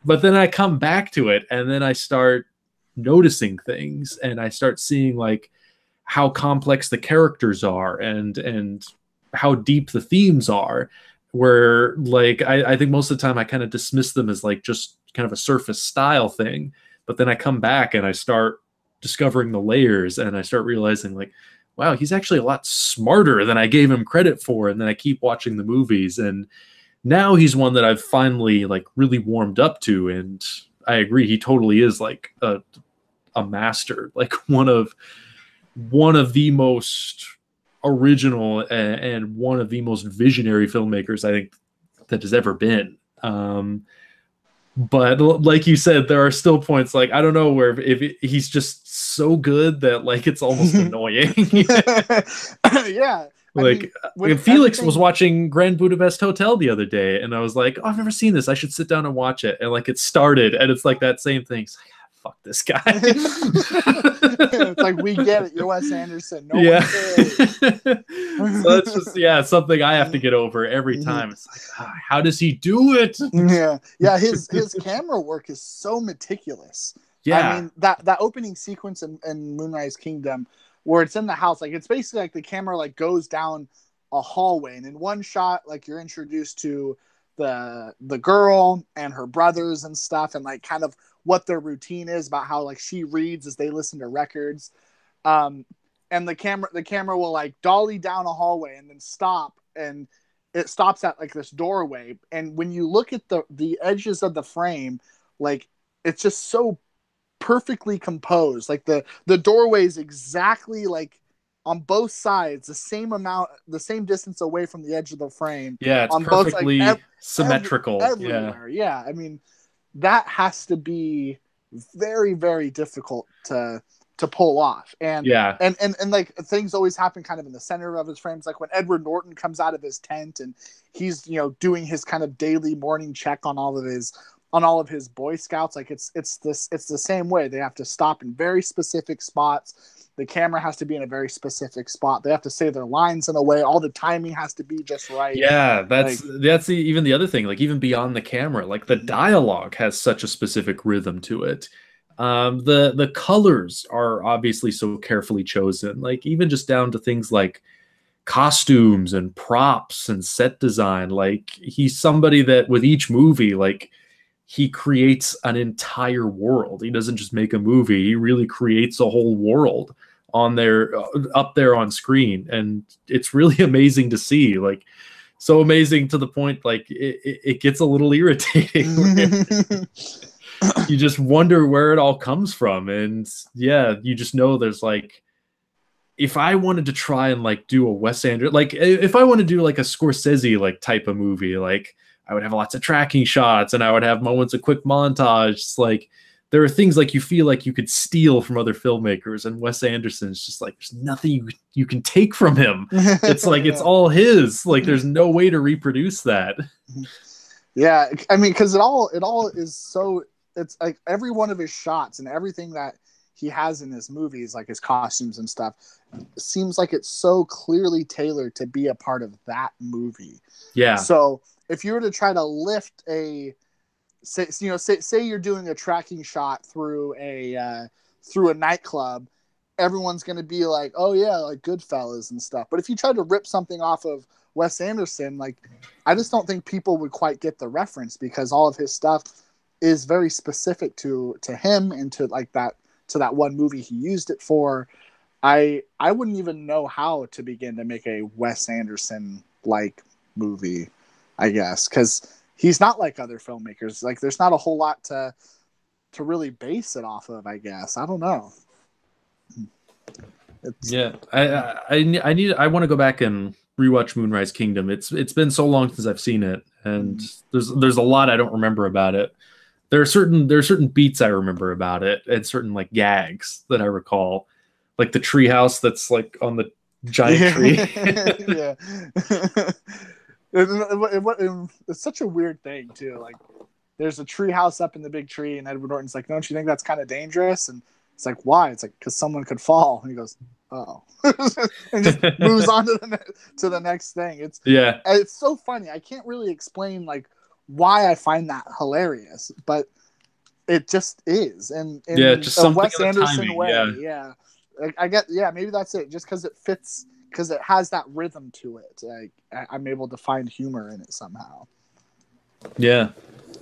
But then I come back to it, and then I start noticing things, and I start seeing like how complex the characters are and how deep the themes are. Where like I think most of the time I kind of dismiss them as like just kind of a surface style thing. But then I come back and I start discovering the layers, and I start realizing like, wow, he's actually a lot smarter than I gave him credit for. And then I keep watching the movies, and now he's one that I've finally like really warmed up to. And I agree, he totally is like a master, like one of the most original and one of the most visionary filmmakers I think that has ever been. But like you said, there are still points, like, I don't know, where if he's just so good that like it's almost annoying. Yeah. Like, Felix was watching Grand Budapest Hotel the other day, and I was like, oh, I've never seen this. I should sit down and watch it. And like, it started, and it's like that same thing. It's like, fuck this guy. It's like, we get it. You're Wes Anderson. No Yeah. one cares. So that's just something I have to get over every time. It's like, how does he do it? Yeah. His camera work is so meticulous. Yeah. I mean, that opening sequence in Moonrise Kingdom, where it's in the house, like, it's basically like the camera like goes down a hallway, and in one shot, like, you're introduced to the girl and her brothers and stuff, and like kind of what their routine is, about how like she reads as they listen to records. And the camera will like dolly down a hallway and then stop, and it stops at like this doorway. And when you look at the edges of the frame, like, it's just so perfectly composed. Like the doorway is exactly like on both sides, the same distance away from the edge of the frame. Yeah, it's on perfectly both, like, symmetrical. Everywhere. Yeah. I mean, that has to be very, very difficult to pull off. And like, things always happen kind of in the center of his frames. Like when Edward Norton comes out of his tent and he's, doing his kind of daily morning check on all of his Boy Scouts, like it's the same way. They have to stop in very specific spots. The camera has to be in a very specific spot. They have to say their lines in a way. All the timing has to be just right. Yeah, that's even the other thing. Like, even beyond the camera, like the dialogue has such a specific rhythm to it. The colors are obviously so carefully chosen. Like, even just down to things like costumes and props and set design. Like, he's somebody that with each movie, like, he creates an entire world. He doesn't just make a movie. He really creates a whole world up there on screen. And it's really amazing to see, like, so amazing to the point, like, it gets a little irritating. You just wonder where it all comes from. And yeah, you just know there's like, if I wanted to try and like do a Wes Anderson, like if I want to do like a Scorsese like type of movie, like, I would have lots of tracking shots and I would have moments of quick montage. It's like, there are things like you feel like you could steal from other filmmakers, and Wes Anderson's just like, there's nothing you can take from him. It's like, it's all his. Like, there's no way to reproduce that. Yeah. I mean, cause it all is so, it's like every one of his shots and everything that he has in his movies, like his costumes and stuff, seems like it's so clearly tailored to be a part of that movie. Yeah. So if you were to try to lift say you're doing a tracking shot through a nightclub, everyone's going to be like, oh yeah, like Goodfellas and stuff. But if you try to rip something off of Wes Anderson, like, I just don't think people would quite get the reference, because all of his stuff is very specific to him and to like that one movie he used it for. I wouldn't even know how to begin to make a Wes Anderson like movie, I guess, because he's not like other filmmakers. Like, there's not a whole lot to really base it off of, I guess. I don't know. I want to go back and rewatch Moonrise Kingdom. It's been so long since I've seen it, and there's a lot I don't remember about it. There are certain beats I remember about it, and certain like gags that I recall, like the treehouse that's like on the giant tree. Yeah. It's such a weird thing too. Like, there's a tree house up in the big tree, and Edward Norton's like, don't you think that's kind of dangerous? And it's like, why? It's like, because someone could fall. And he goes, oh, and just moves on to the next thing. It's so funny. I can't really explain like why I find that hilarious, but it just is. And in just a Wes Anderson timing, way. Yeah. I get, maybe that's it. Just because it fits, because it has that rhythm to it. I'm able to find humor in it somehow. Yeah.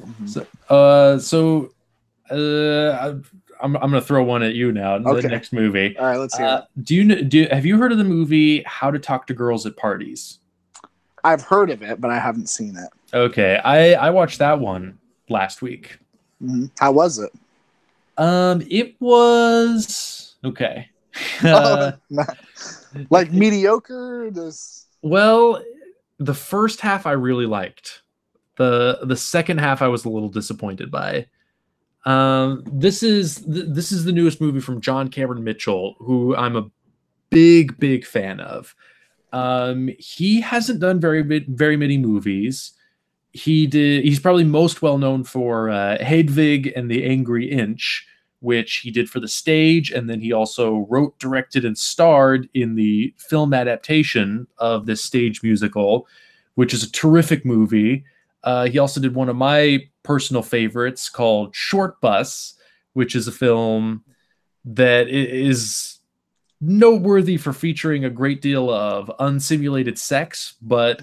Mm-hmm. I'm gonna throw one at you now. Okay. The next movie. All right, let's hear it. Have you heard of the movie How to Talk to Girls at Parties? I've heard of it, but I haven't seen it. Okay, I watched that one last week. Mm-hmm. How was it? It was okay. Like mediocre. Well, the first half I really liked. The second half I was a little disappointed by. This is the newest movie from John Cameron Mitchell, who I'm a big fan of. He hasn't done very many movies. He's probably most well known for Hedwig and the Angry Inch, which he did for the stage, and then he also wrote, directed, and starred in the film adaptation of this stage musical, which is a terrific movie. He also did one of my personal favorites called Short Bus, which is a film that is noteworthy for featuring a great deal of unsimulated sex, but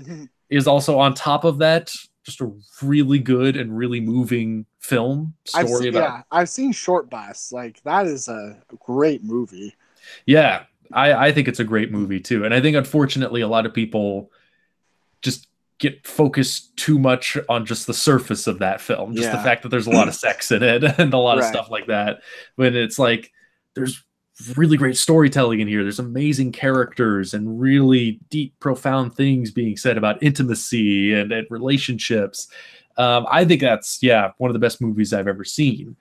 is also on top of that just a really good and really moving film story. I've seen Short Bus. Like, that is a great movie. Yeah, I think it's a great movie too. And I think, unfortunately, a lot of people just get focused too much on just the surface of that film. Just the fact that there's a lot of sex in it and a lot of stuff like that. When it's like, there's really great storytelling in here. There's amazing characters and really deep, profound things being said about intimacy and relationships. I think that's, one of the best movies I've ever seen.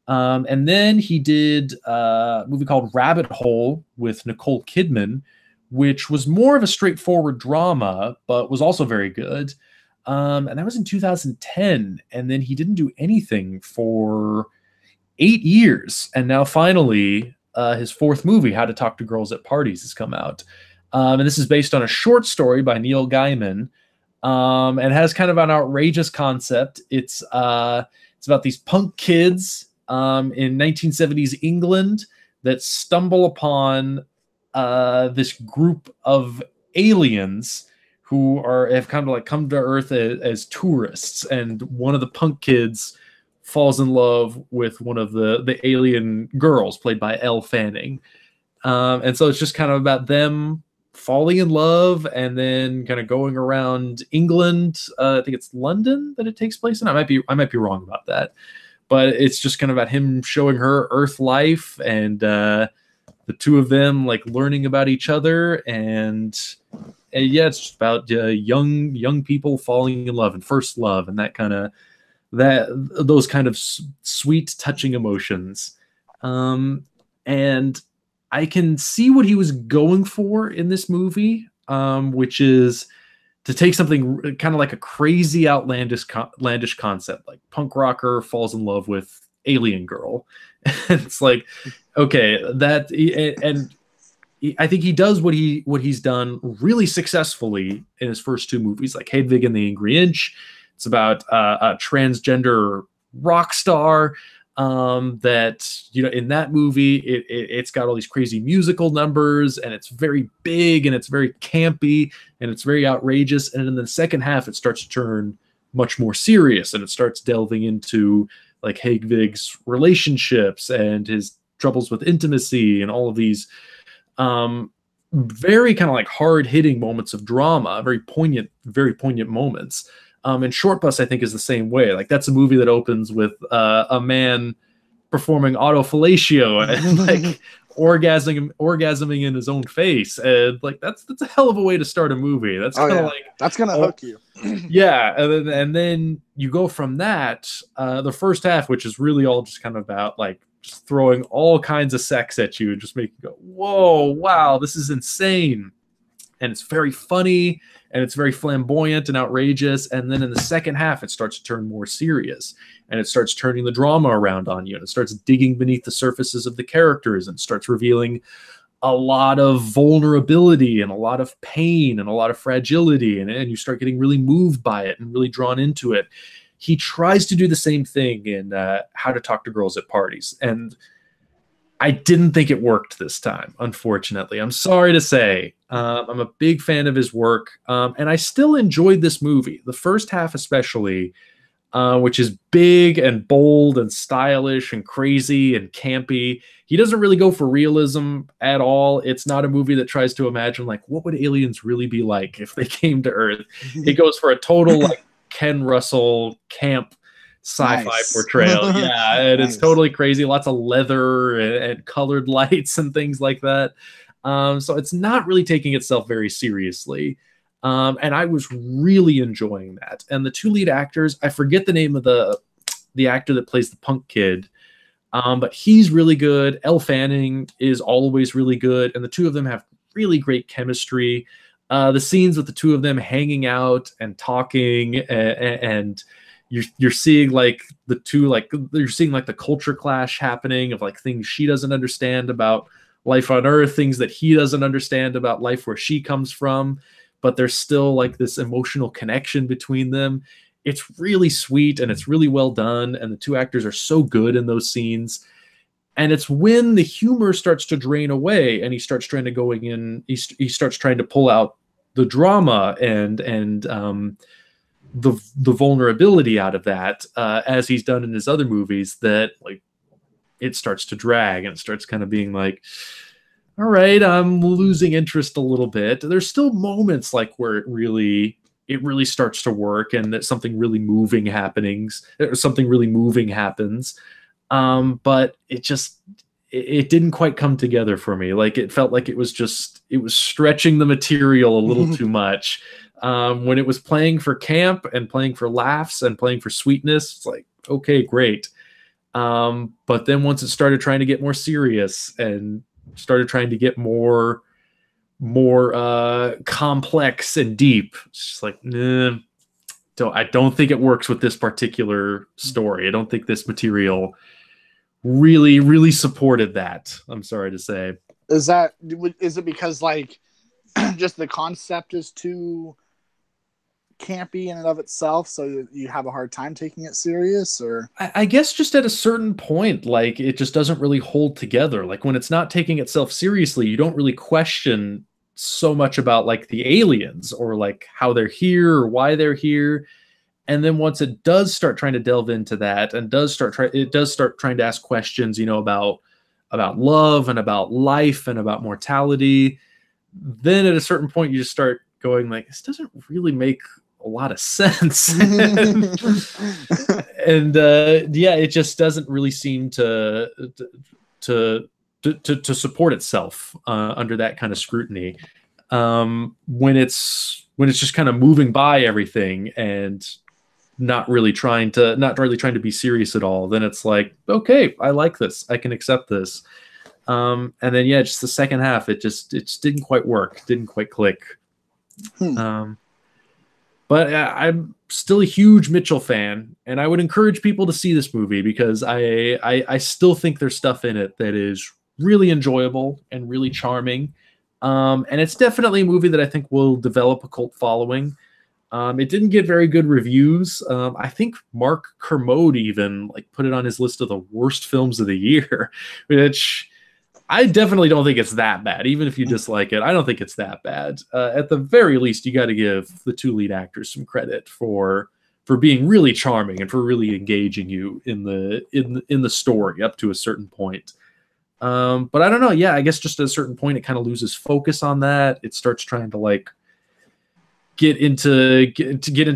And then he did a movie called Rabbit Hole with Nicole Kidman, which was more of a straightforward drama, but was also very good. And that was in 2010. And then he didn't do anything for 8 years. And now finally, his fourth movie, How to Talk to Girls at Parties, has come out. And this is based on a short story by Neil Gaiman, and has kind of an outrageous concept. It's about these punk kids in 1970s England that stumble upon this group of aliens who have kind of like come to Earth as tourists, and one of the punk kids falls in love with one of the alien girls played by Elle Fanning. And so it's just kind of about them falling in love and then kind of going around England. I think it's London that it takes place in. I might be wrong about that, but it's just kind of about him showing her Earth life and the two of them like learning about each other. And it's just about young people falling in love and first love and those kind of sweet, touching emotions. And I can see what he was going for in this movie, which is to take something kind of like a crazy, outlandish concept, like punk rocker falls in love with alien girl. It's like, okay, I think he does what he's done really successfly in his first two movies, like Hedwig and the Angry Inch. It's about a transgender rock star that, in that movie, it's got all these crazy musical numbers, and it's very big, and it's very campy, and it's very outrageous. And in the second half, it starts to turn much more serious, and it starts delving into like Hedwig's relationships and his troubles with intimacy and all of these very kind of like hard-hitting moments of drama, very poignant moments. And Short Bus, I think, is the same way. Like, that's a movie that opens with a man performing autofellatio and like orgasming in his own face, and like that's a hell of a way to start a movie. That's kind of like, that's gonna hook you. Yeah, and then you go from that. The first half, which is really all just kind of about like just throwing all kinds of sex at you and just making you go, whoa, wow, this is insane. And it's very funny, and it's very flamboyant and outrageous. And then in the second half, it starts to turn more serious, and it starts turning the drama around on you, and it starts digging beneath the surfaces of the characters, and starts revealing a lot of vulnerability and a lot of pain and a lot of fragility, and you start getting really moved by it and really drawn into it. He tries to do the same thing in How to Talk to Girls at Parties, and I didn't think it worked this time, unfortunately. I'm sorry to say. I'm a big fan of his work, and I still enjoyed this movie. The first half especially, which is big and bold and stylish and crazy and campy. He doesn't really go for realism at all. It's not a movie that tries to imagine, like, what would aliens really be like if they came to Earth? It goes for a total, like, Ken Russell camp sci-fi portrayal. Yeah, and it's totally crazy. Lots of leather and colored lights and things like that. So it's not really taking itself very seriously. And I was really enjoying that. And the two lead actors, I forget the name of the actor that plays the punk kid, but he's really good. Elle Fanning is always really good, and the two of them have really great chemistry. The scenes with the two of them hanging out and talking and you're seeing like the two, like you're seeing like the culture clash happening of like things she doesn't understand about life on Earth, things that he doesn't understand about life where she comes from, but there's still like this emotional connection between them. It's really sweet and it's really well done, and the two actors are so good in those scenes. And it's when the humor starts to drain away and he starts trying to going in, he starts trying to pull out the drama and the vulnerability out of that, as he's done in his other movies, that like it starts to drag and it starts kind of being like, all right, I'm losing interest a little bit. There's still moments like where it really starts to work and that something really moving happens. But it didn't quite come together for me. Like it felt like it was stretching the material a little too much. When it was playing for camp and playing for laughs and playing for sweetness, it's like, okay, great. But then once it started trying to get more serious and started trying to get more complex and deep, it's just like, nah, I don't think it works with this particular story. I don't think this material really supported that. I'm sorry to say. Is it because like just the concept is too campy in and of itself, so you have a hard time taking it serious? Or I guess just at a certain point, like it just doesn't really hold together. Like when it's not taking itself seriously, you don't really question so much about like the aliens or like how they're here or why they're here. And then once it does start trying to delve into that and it does start trying to ask questions, about love and about life and about mortality, then at a certain point you just start going like, this doesn't really make a lot of sense. And it just doesn't really seem to support itself under that kind of scrutiny. When it's just kind of moving by everything and not really trying to be serious at all, then it's like, okay, I like this, I can accept this. And then just the second half, it just didn't quite work, didn't quite click. But I'm still a huge Mitchell fan, and I would encourage people to see this movie because I still think there's stuff in it that is really enjoyable and really charming. And it's definitely a movie that I think will develop a cult following. It didn't get very good reviews. I think Mark Kermode even like put it on his list of the worst films of the year, which I definitely don't think it's that bad. Even if you dislike it, I don't think it's that bad. At the very least, you got to give the two lead actors some credit for being really charming and for really engaging you in the story up to a certain point. But I don't know. Yeah, I guess just at a certain point, it kind of loses focus on that. It starts trying to like get into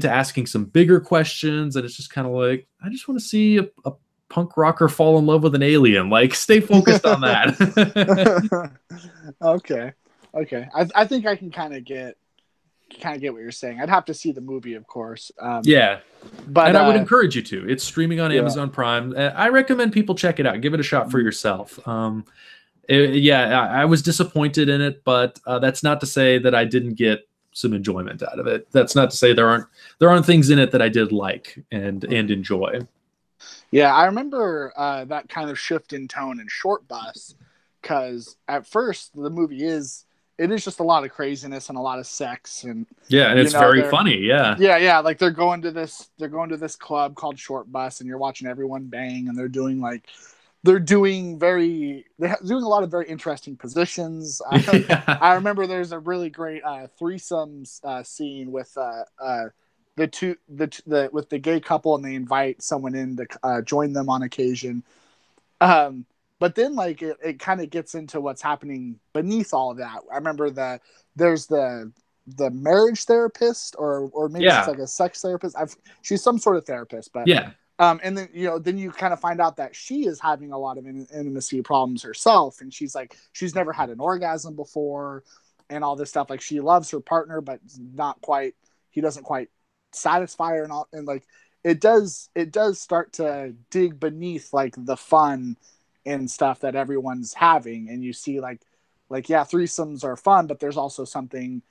asking some bigger questions, and it's just kind of like, I just want to see a punk rocker fall in love with an alien. Like, stay focused on that. Okay. I think I can kind of get what you're saying. I'd have to see the movie, of course. Yeah, but and I would encourage you to. It's streaming on Amazon Prime. I recommend people check it out. Give it a shot for yourself. I was disappointed in it, but that's not to say that I didn't get some enjoyment out of it. That's not to say there aren't things in it that I did like and enjoy. Yeah, I remember that kind of shift in tone in Short Bus, because at first the movie is just a lot of craziness and a lot of sex, and it's very funny. Yeah, like they're going to this club called Short Bus, and you're watching everyone bang, and they're doing a lot of very interesting positions. I remember there's a really great threesomes scene with with the gay couple, and they invite someone in to join them on occasion. But then like it kind of gets into what's happening beneath all of that. I remember that there's the marriage therapist, or maybe she's like a sex therapist. She's some sort of therapist, but and then then you kind of find out that she is having a lot of intimacy problems herself, and she's never had an orgasm before, and all this stuff. Like, she loves her partner, but he doesn't quite satisfy her, and all, and like it does start to dig beneath like the fun and stuff that everyone's having, and you see like threesomes are fun, but there's also something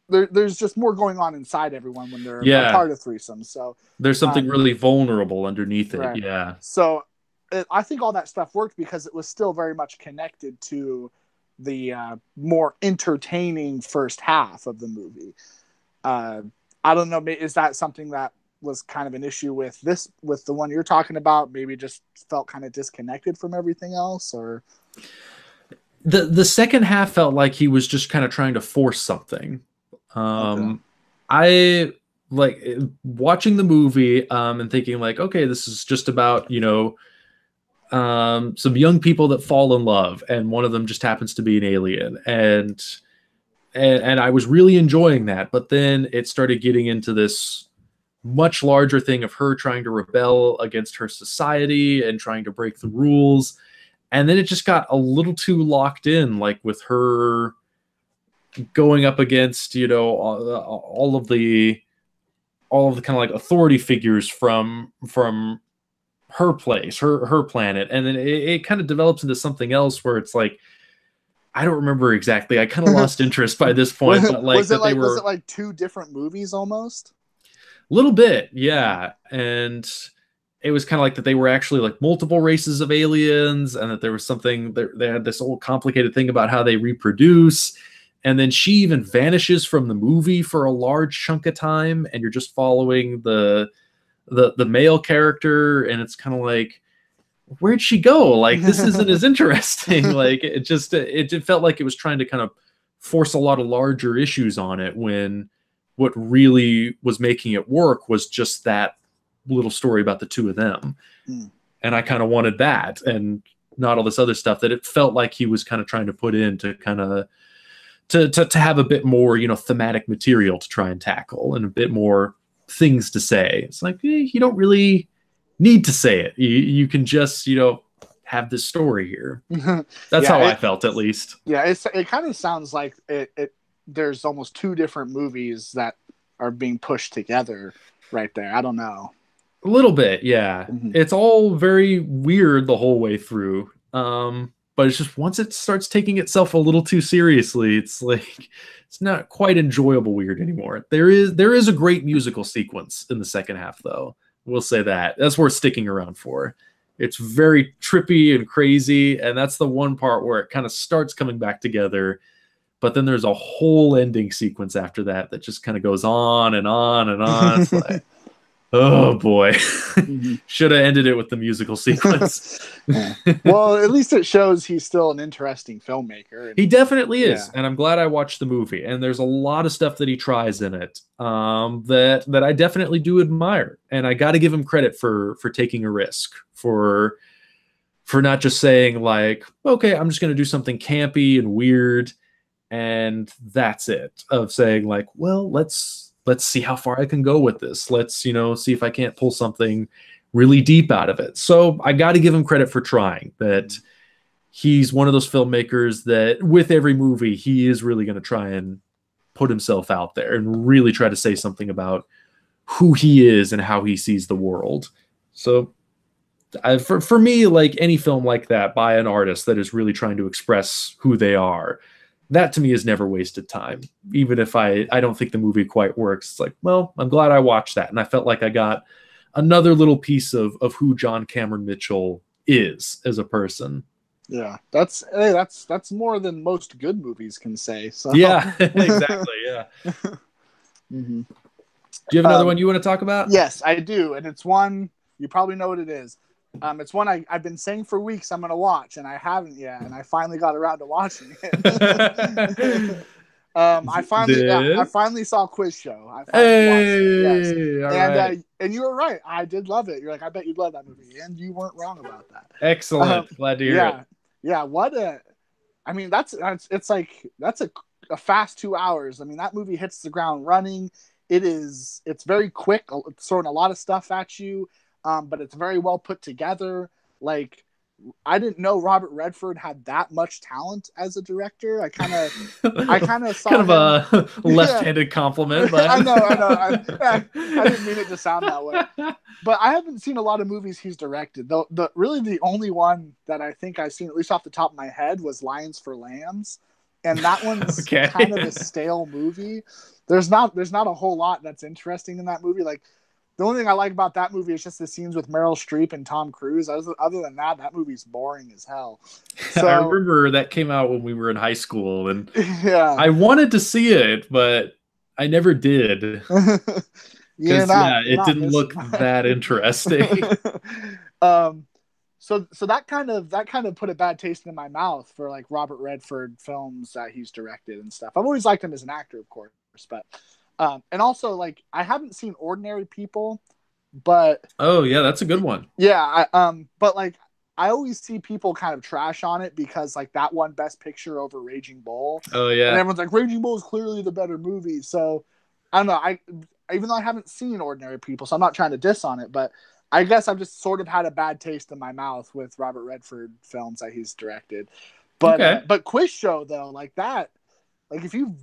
there's just more going on inside everyone when they're a part of threesomes. So there's something really vulnerable underneath it. Right. Yeah. So I think all that stuff worked because it was still very much connected to the more entertaining first half of the movie. I don't know. Is that something that was kind of an issue with the one you're talking about? Maybe just felt kind of disconnected from everything else, or the second half felt like he was just kind of trying to force something. I like watching the movie and thinking like, okay, this is just about, some young people that fall in love, and one of them just happens to be an alien, and I was really enjoying that. But then it started getting into this much larger thing of her trying to rebel against her society and trying to break the rules. And then it just got a little too locked in, like with her going up against, all of the kind of like authority figures from her place, her planet. And then it kind of develops into something else where it's like, I don't remember exactly. I kind of lost interest by this point, but like, was it like two different movies almost? A little bit, yeah. And it was kind of like that they were actually like multiple races of aliens, and that there was something, they had this whole complicated thing about how they reproduce. And then she even vanishes from the movie for a large chunk of time, and you're just following the male character, and it's kind of like, where'd she go? Like, this isn't as interesting. Like, it felt like it was trying to kind of force a lot of larger issues on it, when what really was making it work was just that little story about the two of them. And I kind of wanted that, and not all this other stuff that it felt like he was kind of trying to put in to kind of to have a bit more, thematic material to try and tackle, and a bit more things to say. It's like, you don't really need to say it. You can just, have this story here. That's how I felt, at least. Yeah, it kind of sounds like there's almost two different movies that are being pushed together right there. I don't know. A little bit, yeah. It's all very weird the whole way through. But it's just, once it starts taking itself a little too seriously, it's like, it's not quite enjoyable weird anymore. There is a great musical sequence in the second half, though. We'll say that. That's worth sticking around for. It's very trippy and crazy, and that's the one part where it kind of starts coming back together. But then there's a whole ending sequence after that just kind of goes on and on and on. It's like, oh boy, should have ended it with the musical sequence. Well, at least it shows he's still an interesting filmmaker. He definitely is, and I'm glad I watched the movie. And there's a lot of stuff that he tries in it that I definitely do admire, and I got to give him credit for taking a risk, for not just saying like, okay, I'm just going to do something campy and weird, and that's it. Of saying like, well, let's see how far I can go with this. Let's, see if I can't pull something really deep out of it. So I got to give him credit for trying. That he's one of those filmmakers that with every movie, he is really going to try and put himself out there and really try to say something about who he is and how he sees the world. So for me, like any film like that by an artist that is really trying to express who they are, that to me is never wasted time. Even if I don't think the movie quite works, it's like, well, I'm glad I watched that. And I felt like I got another little piece of who John Cameron Mitchell is as a person. Yeah, that's more than most good movies can say. So yeah, exactly. Yeah. Do you have another one you want to talk about? Yes, I do. And it's one, you probably know what it is. It's one I've been saying for weeks I'm going to watch, and I haven't yet, and I finally got around to watching it. I finally saw Quiz Show. I finally watched it. Yes. And you were right. I did love it. You're like, I bet you'd love that movie, and you weren't wrong about that. Excellent. Glad to hear it. Yeah. That's a fast 2 hours. I mean, that movie hits the ground running. It's very quick. It's throwing a lot of stuff at you. But it's very well put together. Like, I didn't know Robert Redford had that much talent as a director. I kind of saw kind of a left-handed compliment. But I know. I didn't mean it to sound that way. But I haven't seen a lot of movies he's directed. Really the only one that I think I've seen, at least off the top of my head, was Lions for Lambs, and that one's kind of a stale movie. there's not a whole lot that's interesting in that movie. Like, the only thing I like about that movie is just the scenes with Meryl Streep and Tom Cruise. Other than that, that movie's boring as hell. I So remember that came out when we were in high school, and yeah, I wanted to see it, but I never did because you're it not didn't missing look that interesting. much. um, so that kind of put a bad taste in my mouth for like Robert Redford films that he's directed and stuff. I've always liked him as an actor, of course, but and also like I haven't seen Ordinary People, but Oh yeah, that's a good one. yeah, but like I always see people kind of trash on it because like that won Best Picture over Raging Bull, Oh and yeah. everyone's like Raging Bull is clearly the better movie. So I don't know. I even though I haven't seen Ordinary People, so I'm not trying to diss on it, but I guess I've just sort of had a bad taste in my mouth with Robert Redford films that he's directed. Okay. But Quiz Show though, like that, like if you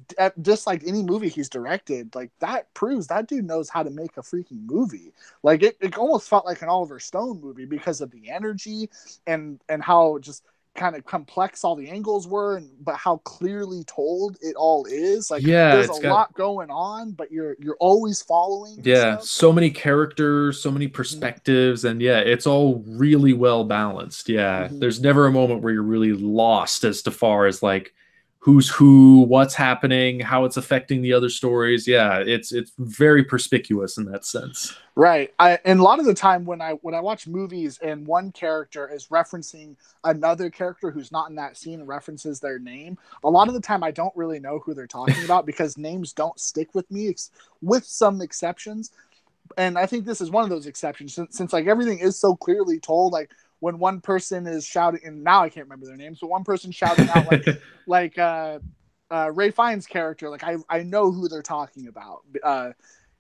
just like any movie he's directed, like that proves that dude knows how to make a freaking movie. Like it almost felt like an Oliver Stone movie because of the energy and how just kind of complex all the angles were, but how clearly told it all is. Like Yeah, there's a it's got lot going on, but you're always following and yeah, stuff. so many characters, so many Mm-hmm. perspectives, and yeah, it's all really well balanced. Yeah, Mm-hmm. there's never a moment where you're really lost as to far as like who's who, what's happening, how it's affecting the other stories. Yeah, it's very perspicuous in that sense. Right. And a lot of the time when I watch movies and one character is referencing another character who's not in that scene and references their name, a lot of the time I don't really know who they're talking about because names don't stick with me, with some exceptions. And I think this is one of those exceptions since like everything is so clearly told. Like when one person is shouting, and now I can't remember their names, but one person shouting out like Ray Fiennes' character, like I know who they're talking about.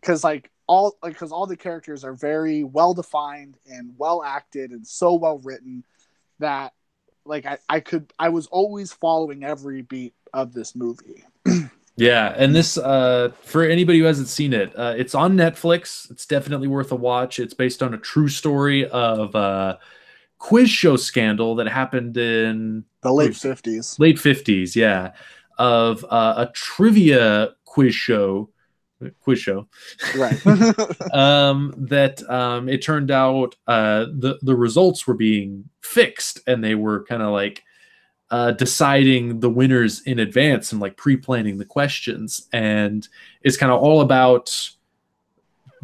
Because because all the characters are very well defined and well acted and so well written that like I was always following every beat of this movie. Yeah, and this for anybody who hasn't seen it, it's on Netflix. It's definitely worth a watch. It's based on a true story of quiz show scandal that happened in The late 50s. late 50s, yeah, of a trivia quiz show Right. that it turned out the results were being fixed, and they were kind of like deciding the winners in advance and like pre-planning the questions, and it's kind of all about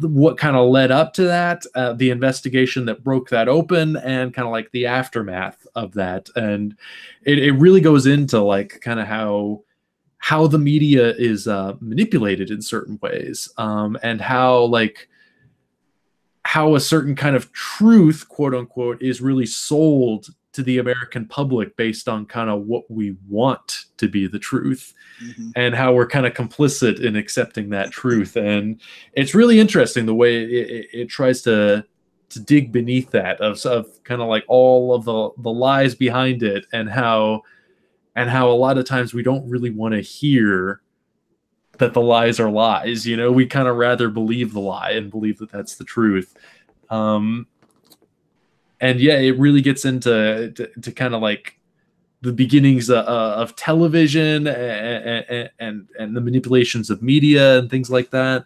what kind of led up to that, the investigation that broke that open, and kind of like the aftermath of that. And it really goes into like kind of how the media is manipulated in certain ways, and how a certain kind of truth, quote unquote, is really sold to the American public based on kind of what we want to be the truth, Mm-hmm. and how we're kind of complicit in accepting that truth. And it's really interesting the way it tries to dig beneath that of kind of like all of the lies behind it, and how a lot of times we don't really want to hear that the lies are lies. We kind of rather believe the lie and believe that that's the truth. Um, and yeah, it really gets into to kind of like the beginnings of television, and the manipulations of media and things like that.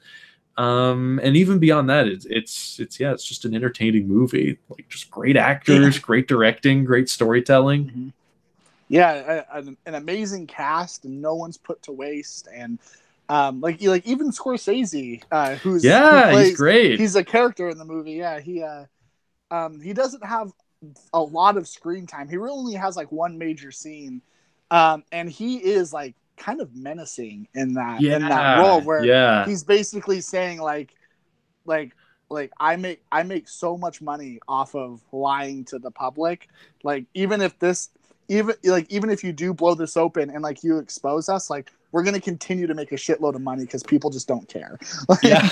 And even beyond that, it's just an entertaining movie. Like just great actors, great directing, great storytelling. Mm-hmm. Yeah, an amazing cast, and no one's put to waste. And like even Scorsese, who Yeah, he's plays, great. he's a character in the movie. Yeah, he doesn't have a lot of screen time. He really only has like one major scene, and he is like kind of menacing in that role Yeah, where yeah, he's basically saying like I make so much money off of lying to the public. Like even if you do blow this open and like you expose us, like we're gonna continue to make a shitload of money because people just don't care. yeah.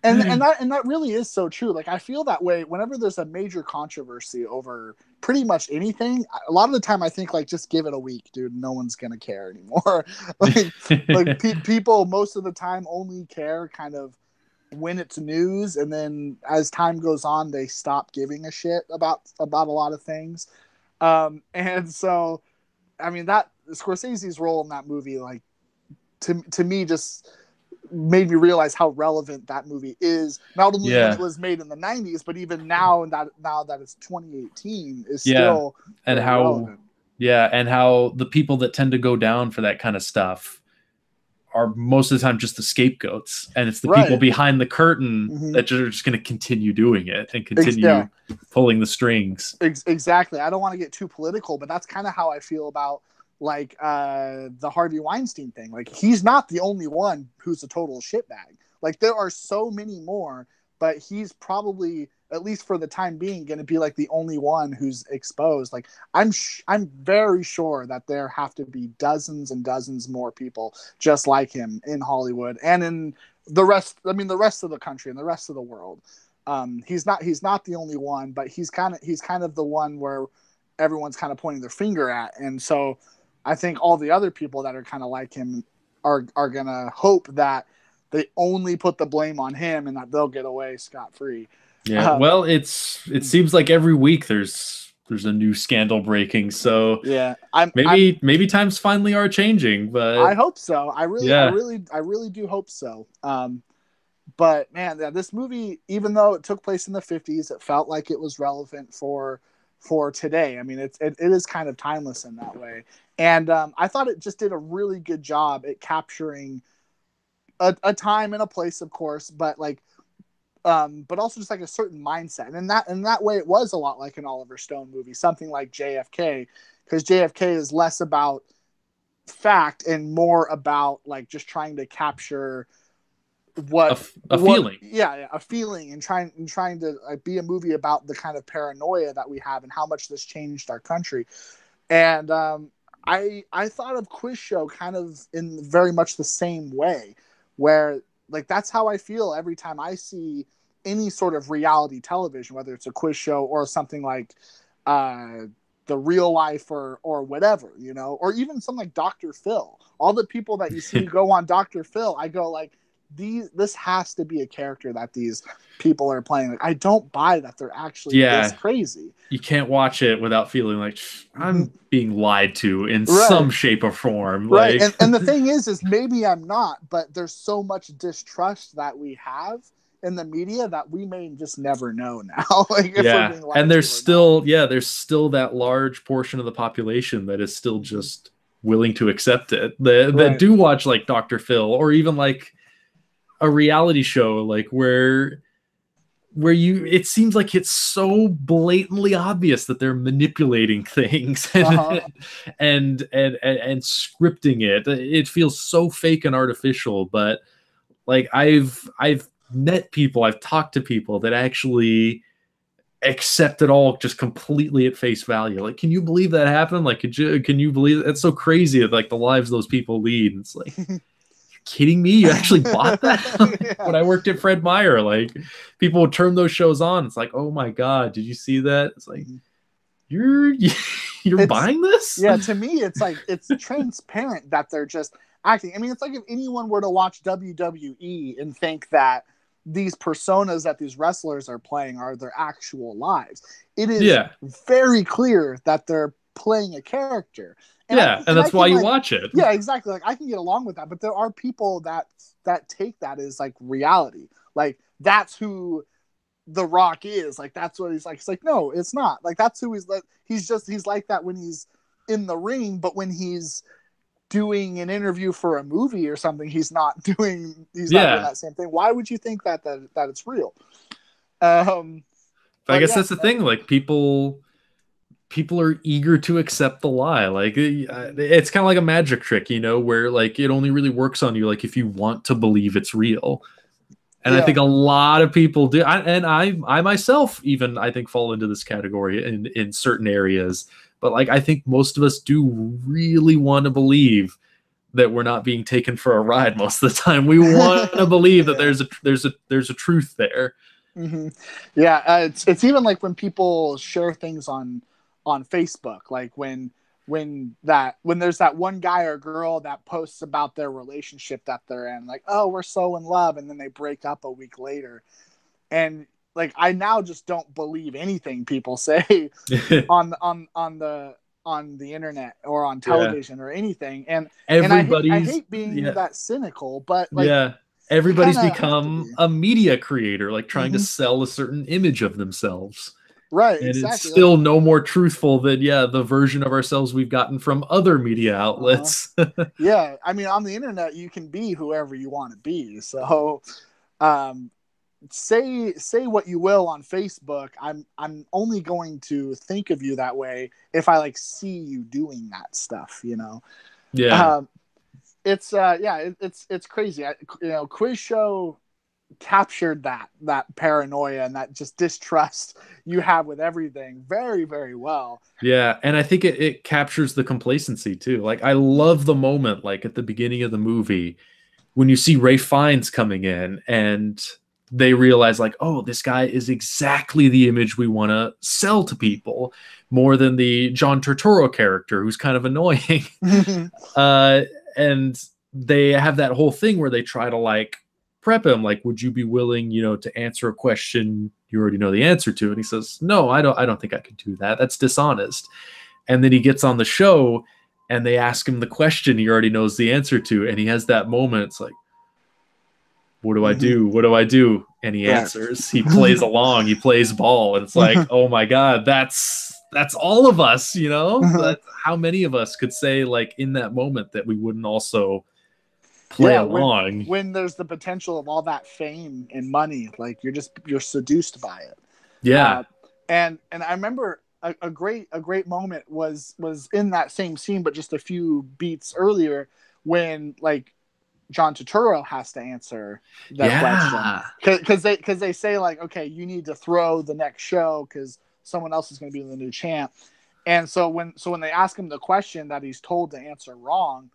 And that really is so true. Like I feel that way whenever there's a major controversy over pretty much anything. A lot of the time I think like just give it a week, dude. No one's gonna care anymore. People most of the time only care kind of when it's news, and then as time goes on they stop giving a shit about a lot of things. And so I mean that Scorsese's role in that movie, like to me just made me realize how relevant that movie is, not only when it was made in the 90s, but even now that it's 2018 is still and how relevant. And how the people that tend to go down for that kind of stuff are most of the time just the scapegoats, and it's the people behind the curtain that are just going to continue doing it and continue pulling the strings. Exactly. I don't want to get too political, but that's kind of how I feel about like the Harvey Weinstein thing. Like, he's not the only one who's a total shitbag. Like, there are so many more, but he's probably, at least for the time being, going to be like the only one who's exposed. Like, I'm very sure that there have to be dozens and dozens more people just like him in Hollywood and in the rest. I mean, the rest of the country and the rest of the world. He's not the only one, but he's kind of the one where everyone's kind of pointing their finger at. And so I think all the other people that are kind of like him are going to hope that they only put the blame on him and that they'll get away scot-free. Yeah. Well, it seems like every week there's a new scandal breaking. So yeah, maybe times finally are changing, but I hope so. I really do hope so. But man, this movie, even though it took place in the 50s, it felt like it was relevant for today. I mean, it is kind of timeless in that way. And I thought it just did a really good job at capturing a time and a place, of course, but like, but also just like a certain mindset. And in that way, it was a lot like an Oliver Stone movie, something like JFK, because JFK is less about fact and more about like just trying to capture feeling. A feeling, and trying to be a movie about the kind of paranoia that we have and how much this changed our country. And I thought of Quiz Show kind of in very much the same way, where like that's how I feel every time I see any sort of reality television, whether it's a quiz show or something like The Real Life or whatever, you know, or even something like Dr. Phil. All the people that you see go on Dr. Phil, I go like, this has to be a character that these people are playing. Like, I don't buy that they're actually this crazy. You can't watch it without feeling like I'm being lied to in some shape or form. Right. Like... and the thing is maybe I'm not, but there's so much distrust that we have in the media that we may just never know now. Like, if we're being lied and there's to there's still that large portion of the population that is still just willing to accept it. That do watch like Dr. Phil, or even like a reality show, like where it seems like it's so blatantly obvious that they're manipulating things and scripting it. It feels so fake and artificial, but like I've met people, I've talked to people that actually accept it all just completely at face value. Like, can you believe that happened? Like, can you believe that's so crazy that like the lives those people lead? And it's like, kidding me? You actually bought that? When I worked at Fred Meyer, like people would turn those shows on. It's like, oh my god, did you see that? It's like, you're buying this? Yeah, to me, it's like it's transparent that they're just acting. I mean, it's like if anyone were to watch WWE and think that these personas that these wrestlers are playing are their actual lives. It is very clear that they're playing a character. And that's why you watch it. Yeah, exactly. Like, I can get along with that, but there are people that take that as like reality. Like, that's who The Rock is. Like, that's what he's like. It's like, no, it's not. Like, that's who he's like. He's like that when he's in the ring, but when he's doing an interview for a movie or something, he's not doing that same thing. Why would you think that it's real? I guess that's the thing. Like, people are eager to accept the lie. Like, it's kind of like a magic trick, you know, where like it only really works on you like if you want to believe it's real. And I think a lot of people do. I myself even, I think, fall into this category in certain areas. But like, I think most of us do really want to believe that we're not being taken for a ride most of the time. We want to believe that there's a truth there. Mm-hmm. Yeah, it's even like when people share things on Facebook, like when there's that one guy or girl that posts about their relationship that they're in, like, oh, we're so in love, and then they break up a week later, and like I now just don't believe anything people say on on the internet or on television or anything. And everybody's I hate being that cynical, but like, everybody's become a media creator, like trying to sell a certain image of themselves. Right, and exactly. It's still no more truthful than the version of ourselves we've gotten from other media outlets. Yeah, I mean, on the internet you can be whoever you want to be. So say what you will on Facebook, I'm only going to think of you that way if I like see you doing that stuff, you know. It's it's crazy. Quiz Show captured that paranoia and that just distrust you have with everything very, very well. And I think it captures the complacency too. Like, I love the moment, like at the beginning of the movie, when you see Ralph Fiennes coming in and they realize, like, oh, this guy is exactly the image we want to sell to people, more than the John Turturro character, who's kind of annoying. And they have that whole thing where they try to like prep him, like, would you be willing, to answer a question you already know the answer to? And he says, no, I don't think I could do that. That's dishonest. And then he gets on the show and they ask him the question he already knows the answer to, and he has that moment. It's like, what do I do? What do I do? And he answers. He plays along. He plays ball. And it's like, oh my God, that's all of us, That's how many of us could say, like, in that moment, that we wouldn't also play along. When there's the potential of all that fame and money, like you're seduced by it. And I remember a great moment was in that same scene, but just a few beats earlier, when like John Turturro has to answer that question, because they say, like, okay, you need to throw the next show because someone else is going to be the new champ. And so when they ask him the question that he's told to answer wrong,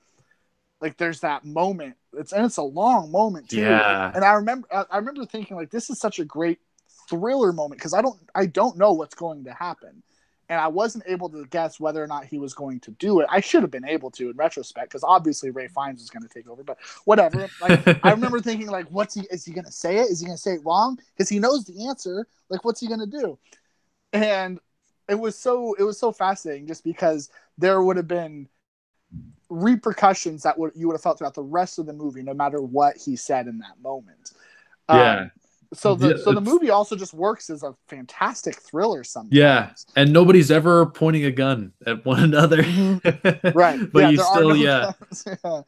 like, there's that moment. It's a long moment too. And I remember thinking, like, this is such a great thriller moment, because I don't know what's going to happen. And I wasn't able to guess whether or not he was going to do it. I should have been able to in retrospect, because obviously Ralph Fiennes was going to take over, but whatever. Like, I remember thinking, like, is he going to say it? Is he going to say it wrong? Because he knows the answer. Like, what's he going to do? And it was so fascinating, just because there would have been repercussions that you would have felt throughout the rest of the movie, no matter what he said in that moment. So the movie also just works as a fantastic thriller sometimes. And nobody's ever pointing a gun at one another. Right. But you still,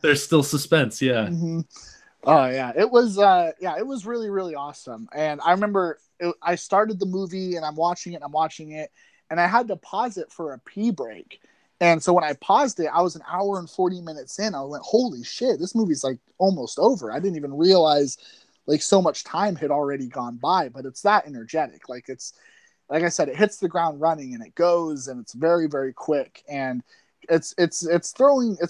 there's still suspense. Oh yeah, it was really, really awesome. And I remember I started the movie and I'm watching it, and I had to pause it for a pee break. And so when I paused it, I was an hour and 40 minutes in. I went, holy shit, this movie's like almost over. I didn't even realize like so much time had already gone by, but it's that energetic. Like, it's, like I said, it hits the ground running and it goes, and it's very, very quick. And it's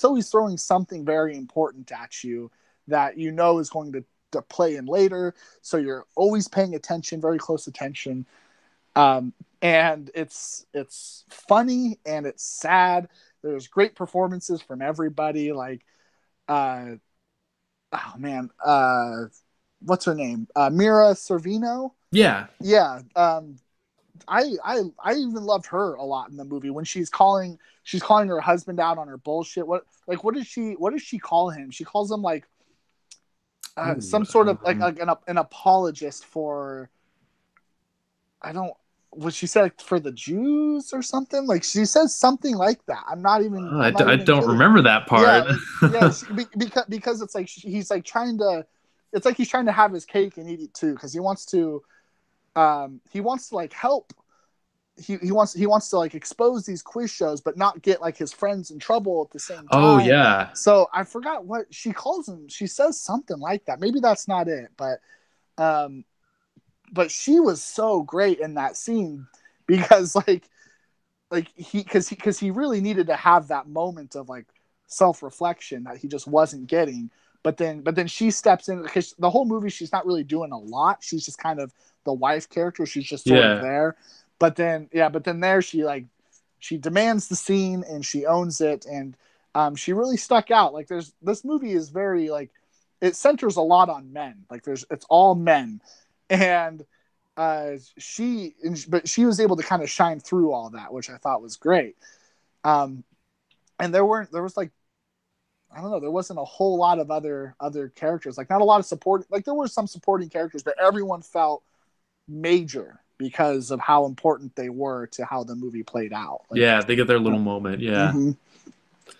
always throwing something very important at you that is going to play in later. So you're always paying attention, very close attention. And it's funny and it's sad. There's great performances from everybody. Like, oh man, what's her name? Mira Sorvino. Yeah. I even loved her a lot in the movie when she's calling her husband out on her bullshit. What does she call him? She calls him like some sort of like an apologist for, what she said, like, for the Jews or something. Like, she says something like that. I don't remember that part. Because it's like he's trying to have his cake and eat it too, because he wants to like help. He wants to like expose these quiz shows, but not get like his friends in trouble at the same time. Oh yeah. So I forgot what she calls him. She says something like that. Maybe that's not it, but she was so great in that scene, because he really needed to have that moment of like self-reflection that he just wasn't getting. But then she steps in, because the whole movie she's not really doing a lot. She's just kind of the wife character. She's just sort of there. But then there she demands the scene and she owns it, and she really stuck out. Like, this movie is very, like, it centers a lot on men. Like, it's all men. And she was able to kind of shine through all that, which I thought was great. And there was like, I don't know, there wasn't a whole lot of other characters, like not a lot of support, like there were some supporting characters, but everyone felt major because of how important they were to how the movie played out. Like, yeah, they get their little moment. Yeah. Mm-hmm.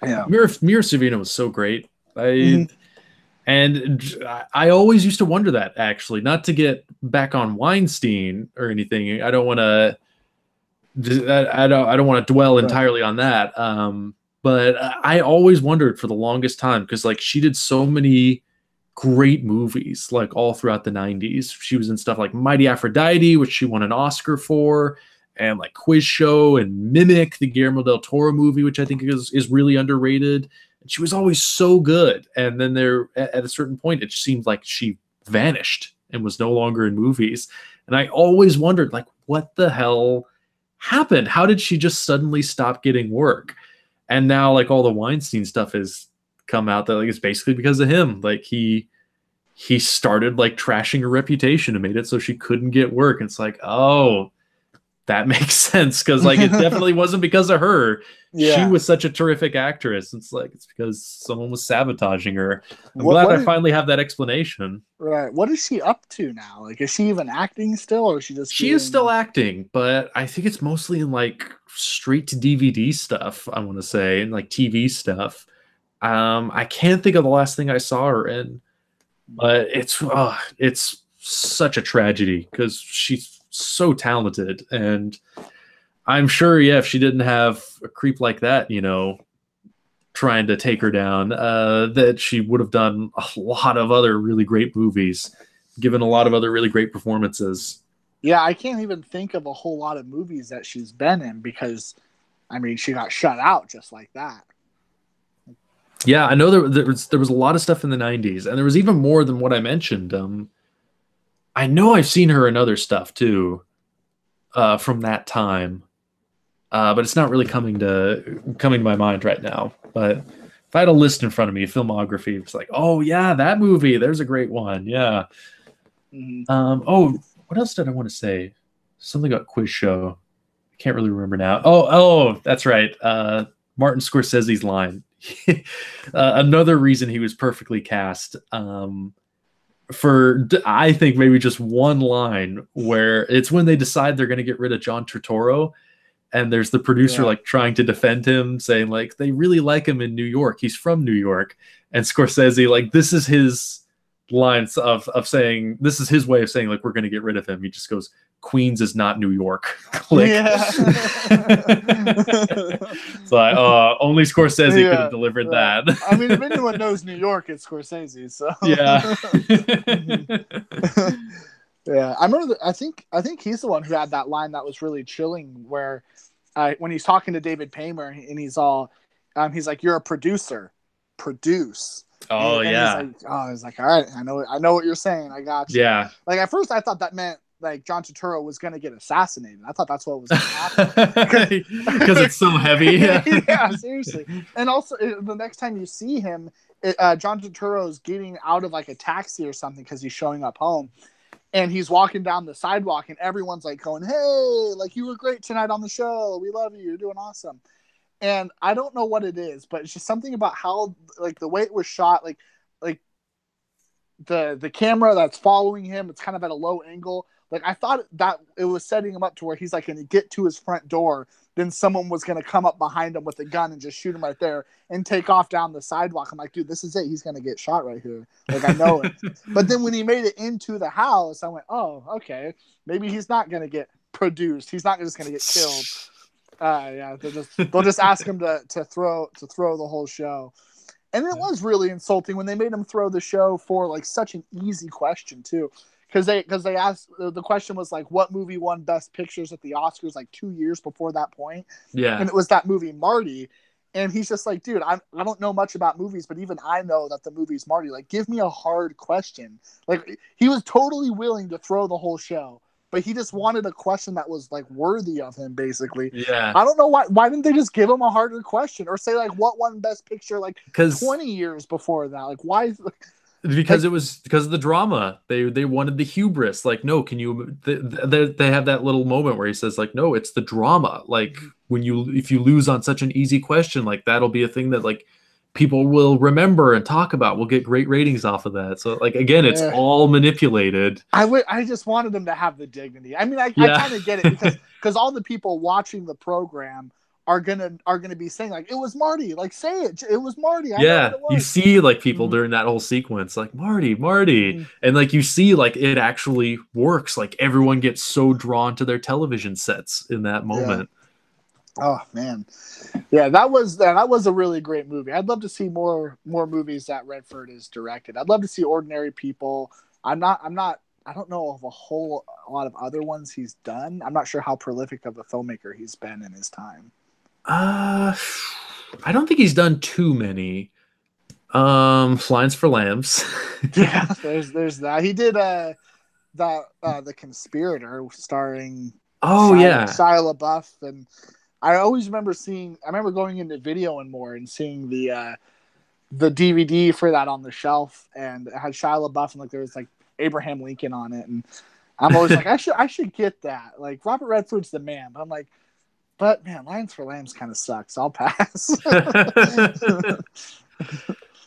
Yeah. Mira Sorvino was so great. Mm-hmm. And I always used to wonder that, actually, not to get back on Weinstein or anything. I don't want to I don't want to dwell entirely on that. But I always wondered for the longest time, because like she did so many great movies, like all throughout the 90s. She was in stuff like Mighty Aphrodite, which she won an Oscar for, and like Quiz Show and Mimic, the Guillermo del Toro movie, which I think is really underrated. And she was always so good. And then there, at a certain point, it seemed like she vanished and was no longer in movies. And I always wondered, like, what the hell happened? How did she just suddenly stop getting work? And now, like, all the Weinstein stuff has come out that like it's basically because of him. Like he started like trashing her reputation and made it so she couldn't get work. And it's like, oh, that makes sense, because like it definitely wasn't because of her. Yeah. She was such a terrific actress. It's like it's because someone was sabotaging her. I'm glad I finally have that explanation. Right. What is she up to now? Like, is she even acting still, or is she just? She is still acting, but I think it's mostly in like straight to DVD stuff. I want to say, and like TV stuff. I can't think of the last thing I saw her in, but it's such a tragedy because she's so talented, and I'm sure, yeah, if she didn't have a creep like that, you know, trying to take her down, that she would have done a lot of other really great movies, given a lot of other really great performances. Yeah, I can't even think of a whole lot of movies that she's been in because, I mean, she got shut out just like that. Yeah, I know there was a lot of stuff in the 90s, and there was even more than what I mentioned. I know I've seen her in other stuff too, from that time, but it's not really coming to my mind right now. But if I had a list in front of me, filmography, it's like, oh yeah, that movie, there's a great one. Yeah. Mm-hmm. Oh, what else did I want to say? Something about Quiz Show. I can't really remember now. Oh, that's right. Martin Scorsese's line. Another reason he was perfectly cast, for I think maybe just one line, where it's when they decide they're going to get rid of John Turturro, and there's the producer like trying to defend him, saying like they really like him in New York, he's from New York, and Scorsese, like, this is his lines of saying, this is his way of saying like we're going to get rid of him. He just goes, Queens is not New York. Click. Yeah. So only Scorsese could have delivered that. I mean, if anyone knows New York, it's Scorsese. So yeah. Yeah, I remember. I think he's the one who had that line that was really chilling, where when he's talking to David Paymer and he's all, he's like, "You're a producer, produce." Oh, and yeah. He's like, all right, I know what you're saying. I got you. Yeah. Like at first I thought that meant like John Turturro was going to get assassinated. I thought that's what was going to happen. Because it's so heavy. Yeah, seriously. And also the next time you see him, John Turturro's getting out of like a taxi or something because he's showing up home. And he's walking down the sidewalk and everyone's like going, hey, like you were great tonight on the show. We love you. You're doing awesome. And I don't know what it is, but it's just something about how, like, the way it was shot, like the camera that's following him, it's kind of at a low angle. Like, I thought that it was setting him up to where he's like going to get to his front door, then someone was going to come up behind him with a gun and just shoot him right there and take off down the sidewalk. I'm like, dude, this is it. He's going to get shot right here. Like, I know it. But then when he made it into the house, I went, oh, okay, maybe he's not going to get produced. He's not just going to get killed. Yeah, they'll just ask him to throw the whole show. And it was really insulting when they made him throw the show for like such an easy question too, because they asked, the question was like, what movie won Best Pictures at the Oscars like 2 years before that point? Yeah, and it was that movie Marty, and he's just like, dude, I don't know much about movies, but even I know that the movie's Marty. Like, give me a hard question. Like, he was totally willing to throw the whole show. But he just wanted a question that was like worthy of him, basically. Yeah. I don't know why didn't they just give him a harder question or say like what won Best Picture like 20 years before that? Like, why? because it was because of the drama. They wanted the hubris. Like, no, can you? They have that little moment where he says, like, no, it's the drama. Like, if you lose on such an easy question, like that'll be a thing that like people will remember and talk about. We'll get great ratings off of that. So, like, again, it's all manipulated. I just wanted them to have the dignity. I mean, I kind of get it because all the people watching the program are gonna be saying like, it was Marty. Like, say it. It was Marty. I know what it was. You see like people during that whole sequence, like Marty, and like you see like it actually works. Like everyone gets so drawn to their television sets in that moment. Oh man, yeah, that was a really great movie. I'd love to see more movies that Redford is directed. I'd love to see Ordinary People. I don't know of a whole lot of other ones he's done. I'm not sure how prolific of a filmmaker he's been in his time. I don't think he's done too many. Lines for Lambs. Yeah, there's that. He did The Conspirator, starring Shia LaBeouf, and I always remember going into Video and More and seeing the DVD for that on the shelf, and it had Shia LaBeouf and like there was like Abraham Lincoln on it, and I'm always like, I should get that. Like Robert Redford's the man, but I'm like, but man, Lines for Lambs kind of sucks. I'll pass.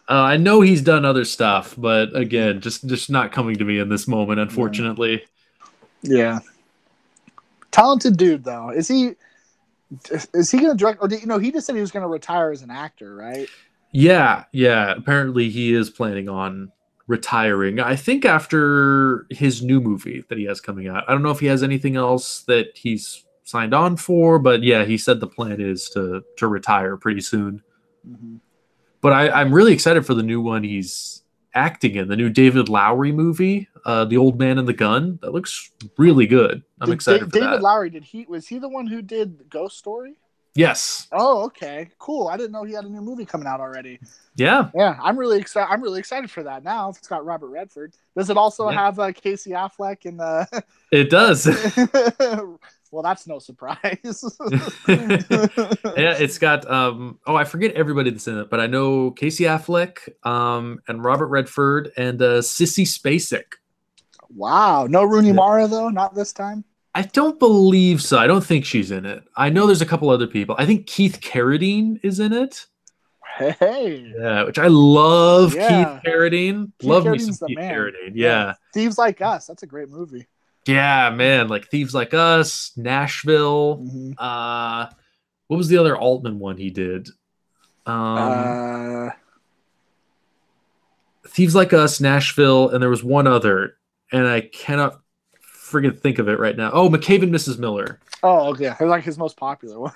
I know he's done other stuff, but again, just not coming to me in this moment, unfortunately. Yeah. Talented dude, though. Is he going to direct? Or he just said he was going to retire as an actor, right? Yeah. Apparently, he is planning on retiring. I think after his new movie that he has coming out. I don't know if he has anything else that he's signed on for, but yeah, he said the plan is to retire pretty soon. Mm-hmm. But I'm really excited for the new one he's acting in, the new David Lowery movie, The Old Man and the Gun. That looks really good. I'm excited for that. David Lowery, was he the one who did Ghost Story? Yes. Oh, okay, cool. I didn't know he had a new movie coming out already. Yeah. I'm really excited for that now. It's got Robert Redford. Does it also have Casey Affleck and? It does. Well, that's no surprise. Yeah, it's got I forget everybody that's in it, but I know Casey Affleck, and Robert Redford and Sissy Spacek. Wow, no Rooney Mara though, not this time. I don't believe so. I don't think she's in it. I know there's a couple other people. I think Keith Carradine is in it. Hey. Yeah, which I love. Keith Carradine. Love me some Keith Carradine. Yeah. Thieves Like Us. That's a great movie. Yeah, man. Like Thieves Like Us, Nashville. Mm-hmm. What was the other Altman one he did? Thieves Like Us, Nashville, and there was one other, and I cannot friggin' think of it right now. Oh, McCabe and Mrs. Miller. Oh, okay. Like his most popular one.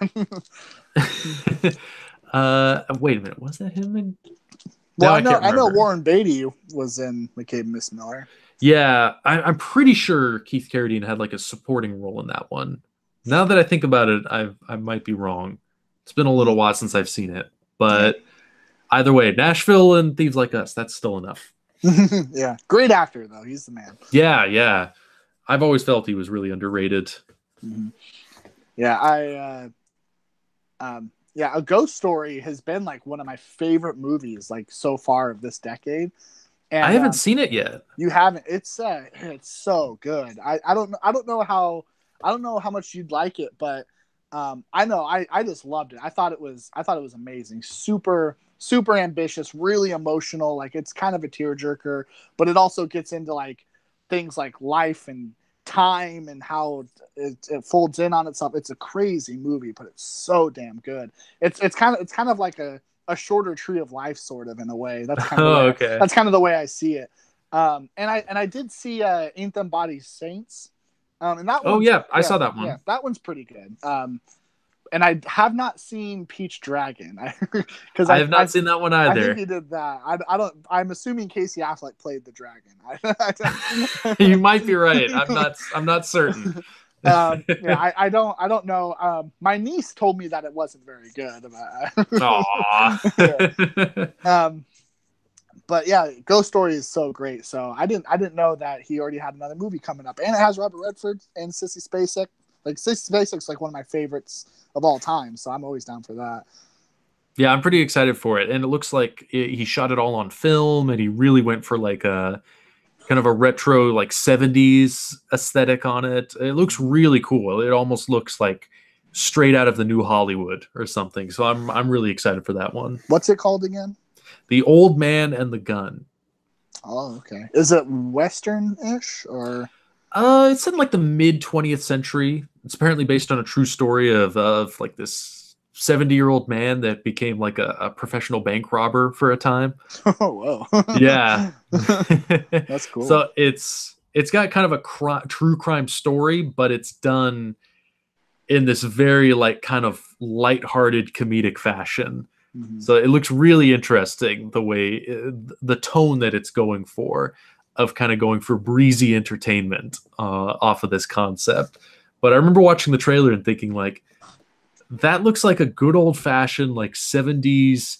Wait a minute. Was that him? Well, I know Warren Beatty was in McCabe and Miss Miller. Yeah, I'm pretty sure Keith Carradine had like a supporting role in that one. Now that I think about it, I might be wrong. It's been a little while since I've seen it, but either way, Nashville and Thieves Like Us, that's still enough. Yeah, great actor though. He's the man. Yeah. I've always felt he was really underrated. Mm-hmm. Yeah, A Ghost Story has been like one of my favorite movies like so far of this decade. And I haven't seen it yet. You haven't? It's so good. I don't know how much you'd like it, but I know I just loved it. I thought it was amazing. Super ambitious, really emotional. Like it's kind of a tearjerker, but it also gets into like things like life and time and how it folds in on itself. It's a crazy movie, but it's so damn good. It's kind of like a shorter Tree of Life, sort of, in a way. That's kind of that's kind of the way I see it. And I did see Ain't Them Bodies Saints. And that one, I saw that one. Yeah, that one's pretty good. And I have not seen Peach Dragon because I have not seen that one either. I think he did that. I'm assuming Casey Affleck played the dragon. You might be right. I'm not certain. I don't know. My niece told me that it wasn't very good. Aww. But yeah, Ghost Story is so great. So I didn't know that he already had another movie coming up, and it has Robert Redford and Sissy Spacek. Like Sissy Spacek's like one of my favorites of all time, so I'm always down for that. Yeah, I'm pretty excited for it, and it looks like he shot it all on film, and he really went for like a kind of a retro like 70s aesthetic on it. It looks really cool. It almost looks like straight out of the new Hollywood or something. So I'm really excited for that one. What's it called again? The Old Man and the Gun. Oh, okay. Is it Western-ish or? It's in like the mid 20th century. It's apparently based on a true story of like this 70-year-old man that became like a professional bank robber for a time. Oh, whoa. Yeah. That's cool. So it's got kind of a true crime story, but it's done in this very like kind of lighthearted comedic fashion. Mm-hmm. So it looks really interesting the way the tone that it's going for, of kind of going for breezy entertainment off of this concept. But I remember watching the trailer and thinking like, that looks like a good old fashioned like 70s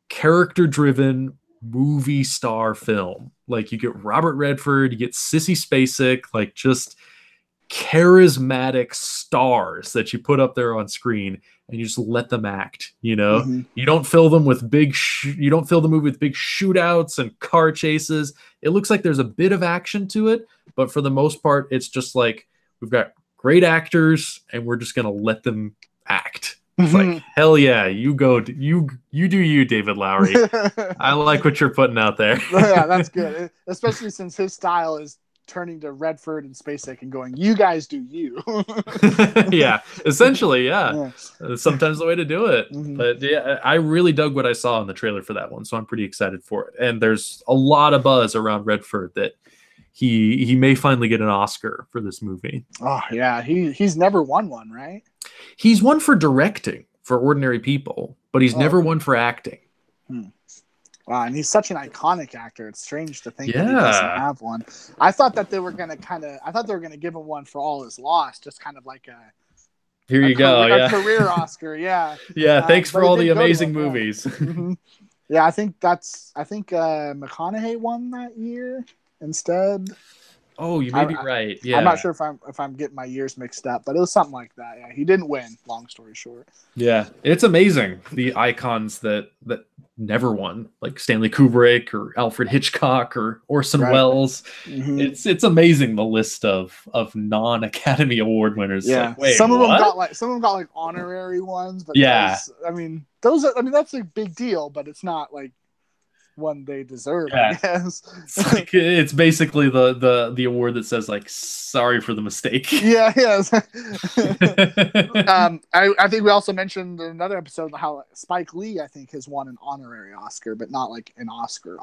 character driven movie star film. Like you get Robert Redford, you get Sissy Spacek, like just charismatic stars that you put up there on screen, and you just let them act. Mm-hmm. You don't fill them with you don't fill the movie with big shootouts and car chases. It looks like there's a bit of action to it, but for the most part it's just like, we've got great actors and we're just gonna let them act. It's like, hell yeah, you go, you do you, David Lowery. I like what you're putting out there. Yeah, that's good, especially since his style is turning to Redford and Spacek and going, you guys do you. Yeah, essentially, yeah. Sometimes the way to do it. Mm-hmm. But yeah, I really dug what I saw in the trailer for that one, so I'm pretty excited for it. And there's a lot of buzz around Redford that he may finally get an Oscar for this movie. Oh yeah, he's never won one, right? He's won for directing for Ordinary People, but he's never won for acting. Wow, and he's such an iconic actor. It's strange to think that he doesn't have one. I thought that they were gonna give him one for All Is Lost, just kind of like a career Oscar. Yeah. Yeah. Thanks for all the amazing movies. Mm-hmm. Yeah, I think McConaughey won that year instead. Oh, you may be right. Yeah, I'm not sure if I'm getting my years mixed up, but it was something like that. Yeah, he didn't win. Long story short. Yeah, it's amazing the icons that never won, like Stanley Kubrick or Alfred Hitchcock or Orson Welles. Mm-hmm. It's amazing the list of non-Academy Award winners. Yeah, like, wait, some of them got like honorary ones, but that's a big deal, but it's not like one they deserve. I guess it's basically the award that says like, sorry for the mistake. Yeah. I think we also mentioned in another episode how Spike Lee, I think, has won an honorary Oscar, but not like an Oscar.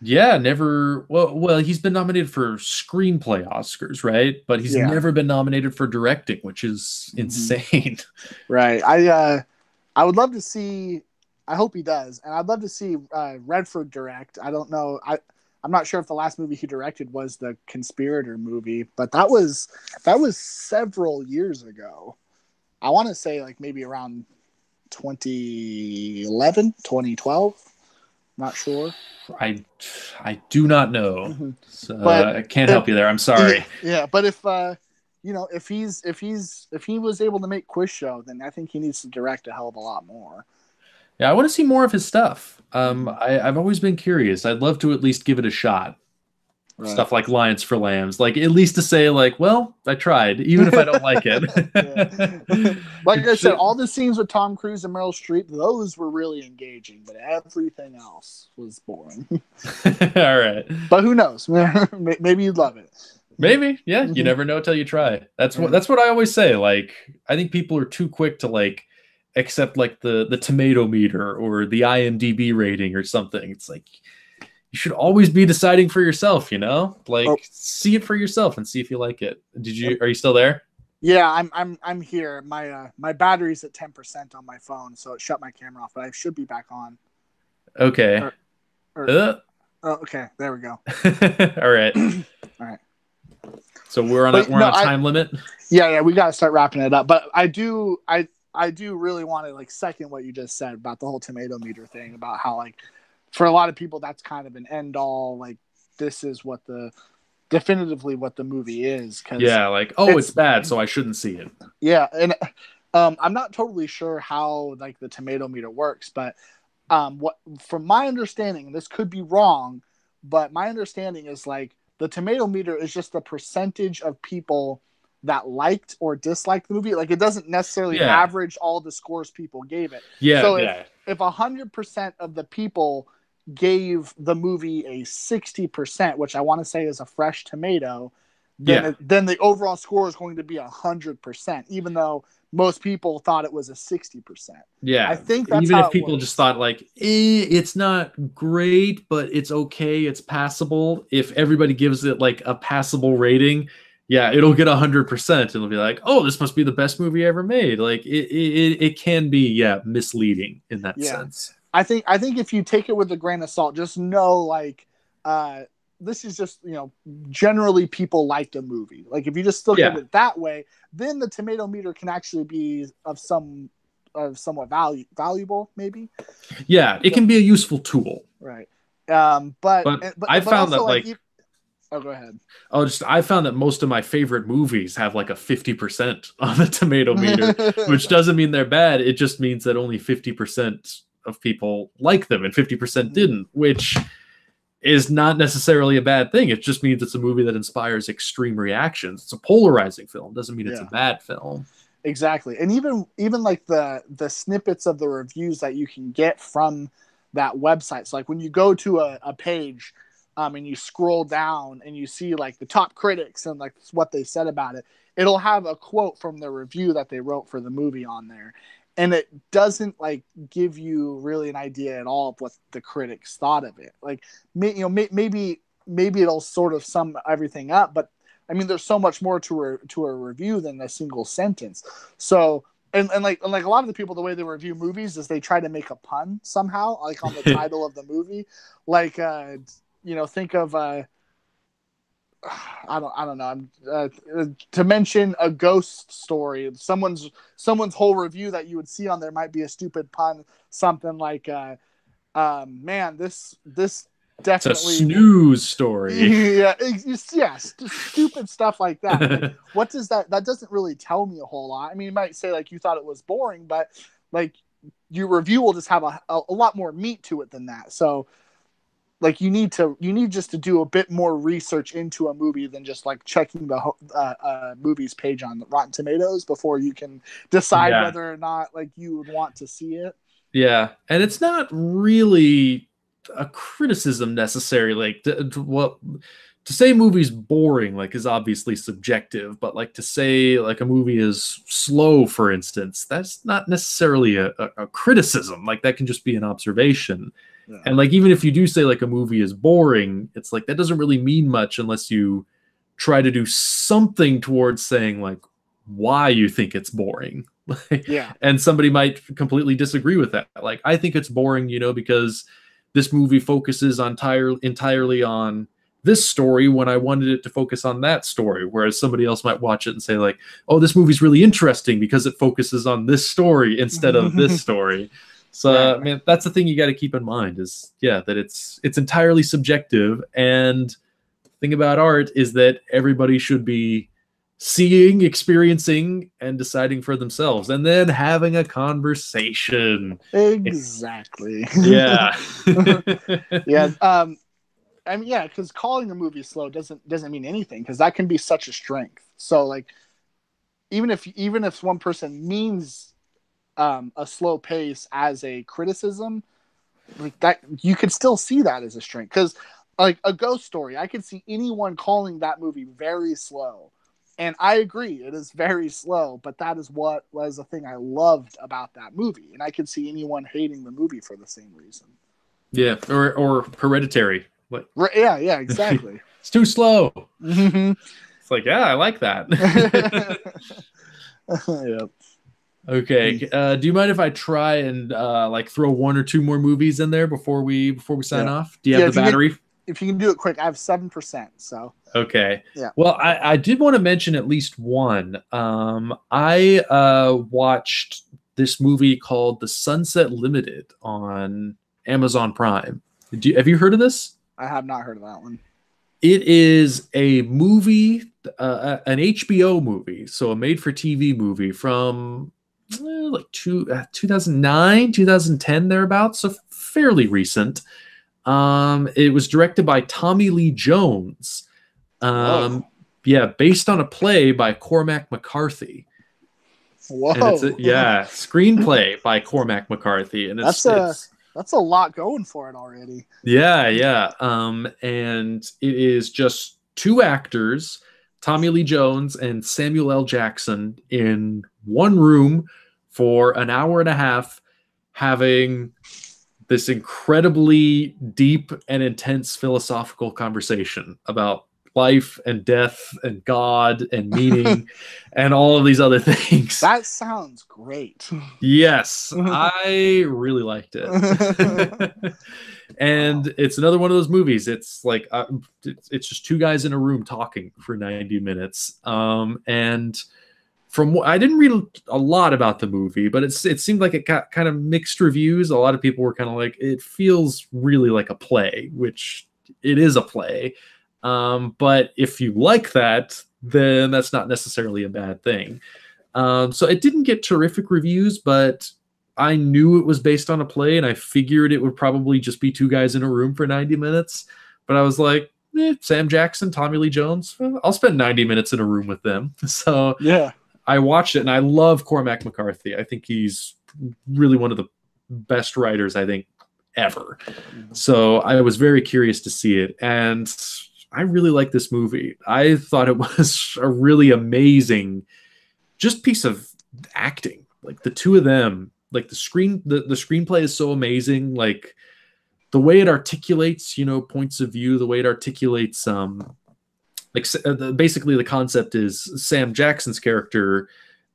Yeah, never. Well, he's been nominated for screenplay Oscars, right? But he's never been nominated for directing, which is insane. Right. I would love to see. I hope he does, and I'd love to see Redford direct. I don't know. I'm not sure if the last movie he directed was the Conspirator movie, but that was several years ago. I want to say like maybe around 2011, 2012. Not sure. I do not know. So, but I can't help you there. I'm sorry. Yeah, but if if he was able to make Quiz Show, then I think he needs to direct a hell of a lot more. Yeah, I want to see more of his stuff. I've always been curious. I'd love to at least give it a shot. Right. Stuff like Lions for Lambs, like at least to say like, well, I tried, even if I don't like it. Like I said, all the scenes with Tom Cruise and Meryl Streep, those were really engaging, but everything else was boring. All right, but who knows? Maybe you'd love it. Maybe, yeah. You never know till you try. That's what I always say. Like, I think people are too quick to like accept like the tomato meter or the IMDb rating or something. It's like, you should always be deciding for yourself, like see it for yourself and see if you like it. Are you still there? Yeah, I'm here. My battery's at 10% on my phone, so it shut my camera off, but I should be back on. Okay. Okay, there we go. All right. All right. So we're on a time limit? Yeah, we got to start wrapping it up. But I do really want to like second what you just said about the whole tomato meter thing, about how like for a lot of people that's kind of an end all, like this is definitively what the movie is. Yeah, like, it's bad, so I shouldn't see it. Yeah, and I'm not totally sure how like the tomato meter works, but what from my understanding, this could be wrong, but my understanding is like the tomato meter is just the percentage of people that liked or disliked the movie. Like it doesn't necessarily average all the scores people gave it. Yeah, so yeah. if 100% of the people gave the movie a 60%, which I want to say is a fresh tomato, then the overall score is going to be 100%, even though most people thought it was a 60%. Yeah, I think that's even how if people just thought like, it's not great, but it's okay, it's passable. If everybody gives it like a passable rating, yeah, it'll get 100%. It'll be like, oh, this must be the best movie ever made. Like it can be, misleading in that sense. I think if you take it with a grain of salt, just know like this is just, generally people liked a movie. Like if you just look at it that way, then the tomato meter can actually be of somewhat valuable, maybe. Yeah, it can be a useful tool. Right. But I found that like oh, go ahead. I found that most of my favorite movies have like a 50% on the tomato meter, which doesn't mean they're bad. It just means that only 50% of people like them and 50% didn't, which is not necessarily a bad thing. It just means it's a movie that inspires extreme reactions. It's a polarizing film. Doesn't mean it's a bad film. Exactly. And even like the snippets of the reviews that you can get from that website. So like when you go to a page and you scroll down and you see like the top critics and like what they said about it, it'll have a quote from the review that they wrote for the movie on there. And it doesn't like give you really an idea at all of what the critics thought of it. Like, maybe it'll sort of sum everything up, but I mean, there's so much more to a review than a single sentence. So, and like a lot of the people, the way they review movies is they try to make a pun somehow, like on the title of the movie. Like, think of I don't know. To mention a ghost story, someone's whole review that you would see on there might be a stupid pun, something like, "Man, this definitely it's a snooze story." Yeah, stupid stuff like that. Like, what does that doesn't really tell me a whole lot. I mean, you might say like you thought it was boring, but like your review will just have a lot more meat to it than that. So like you need just to do a bit more research into a movie than just like checking the movie's page on Rotten Tomatoes before you can decide whether or not like you would want to see it. Yeah, and it's not really a criticism necessarily. Like to say a movie's boring like is obviously subjective, but like to say like a movie is slow, for instance, that's not necessarily a criticism. Like that can just be an observation. Yeah. And like even if you do say like a movie is boring, it's like that doesn't really mean much unless you try to do something towards saying like why you think it's boring. Yeah. And somebody might completely disagree with that. Like I think it's boring, because this movie focuses entirely on this story when I wanted it to focus on that story. Whereas somebody else might watch it and say like, oh, this movie's really interesting because it focuses on this story instead of this story. So, right. I mean, that's the thing you got to keep in mind is, that it's entirely subjective. And the thing about art is that everybody should be seeing, experiencing, and deciding for themselves, and then having a conversation. Exactly. Yeah. Yeah. I mean, yeah, because calling a movie slow doesn't mean anything, because that can be such a strength. So, like, even if one person means a slow pace as a criticism, like that, you could still see that as a strength. Because, like, a ghost story, I could see anyone calling that movie very slow. And I agree, it is very slow, but that is what was the thing I loved about that movie. And I could see anyone hating the movie for the same reason. Yeah, or Hereditary. What? Yeah, exactly. It's too slow. Mm-hmm. It's like, yeah, I like that. Yep. Okay. Do you mind if I try and like throw one or two more movies in there before we sign off? Do you have the battery? If you can do it quick, I have 7%. So okay. Yeah. Well, I did want to mention at least one. I watched this movie called The Sunset Limited on Amazon Prime. Have you heard of this? I have not heard of that one. It is a movie, an HBO movie, so a made-for-TV movie from like 2009, 2010 thereabouts, so fairly recent. It was directed by Tommy Lee Jones. Yeah, based on a play by Cormac McCarthy. Whoa. And it's screenplay by Cormac McCarthy, and that's a lot going for it already. Yeah. And it is just two actors, Tommy Lee Jones and Samuel L. Jackson, in one room for an hour and a half, having this incredibly deep and intense philosophical conversation about life and death and God and meaning and all of these other things. That sounds great. Yes, I really liked it. And it's another one of those movies. It's like it's just two guys in a room talking for 90 minutes. And from I didn't read a lot about the movie, but it seemed like it got kind of mixed reviews. A lot of people were kind of like, it feels really like a play, which it is a play. But if you like that, then that's not necessarily a bad thing. So it didn't get terrific reviews, but I knew it was based on a play, and I figured it would probably just be two guys in a room for 90 minutes. But I was like, Sam Jackson, Tommy Lee Jones, I'll spend 90 minutes in a room with them. So yeah, I watched it, and I love Cormac McCarthy. I think he's really one of the best writers, I think, ever. So I was very curious to see it, and I really like this movie. I thought it was a really amazing just piece of acting. Like the two of them, like the screenplay is so amazing. Like the way it articulates, points of view, the way it articulates, basically the concept is Sam Jackson's character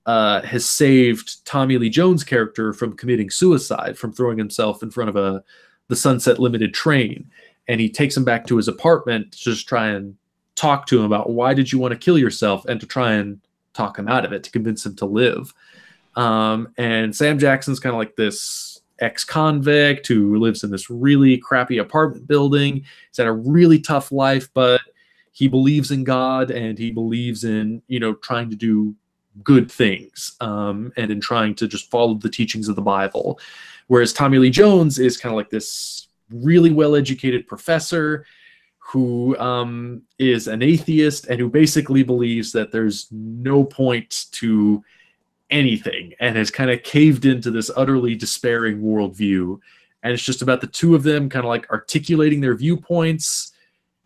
has saved Tommy Lee Jones' character from committing suicide, from throwing himself in front of the Sunset Limited train. And he takes him back to his apartment to just try and talk to him about why did you want to kill yourself, and to try and talk him out of it, to convince him to live. And Sam Jackson's kind of like this ex-convict who lives in this really crappy apartment building. He's had a really tough life, but he believes in God, and he believes in, trying to do good things, and in trying to just follow the teachings of the Bible. Whereas Tommy Lee Jones is kind of like this really well-educated professor who is an atheist, and who basically believes that there's no point to anything, and has kind of caved into this utterly despairing worldview. And it's just about the two of them kind of like articulating their viewpoints,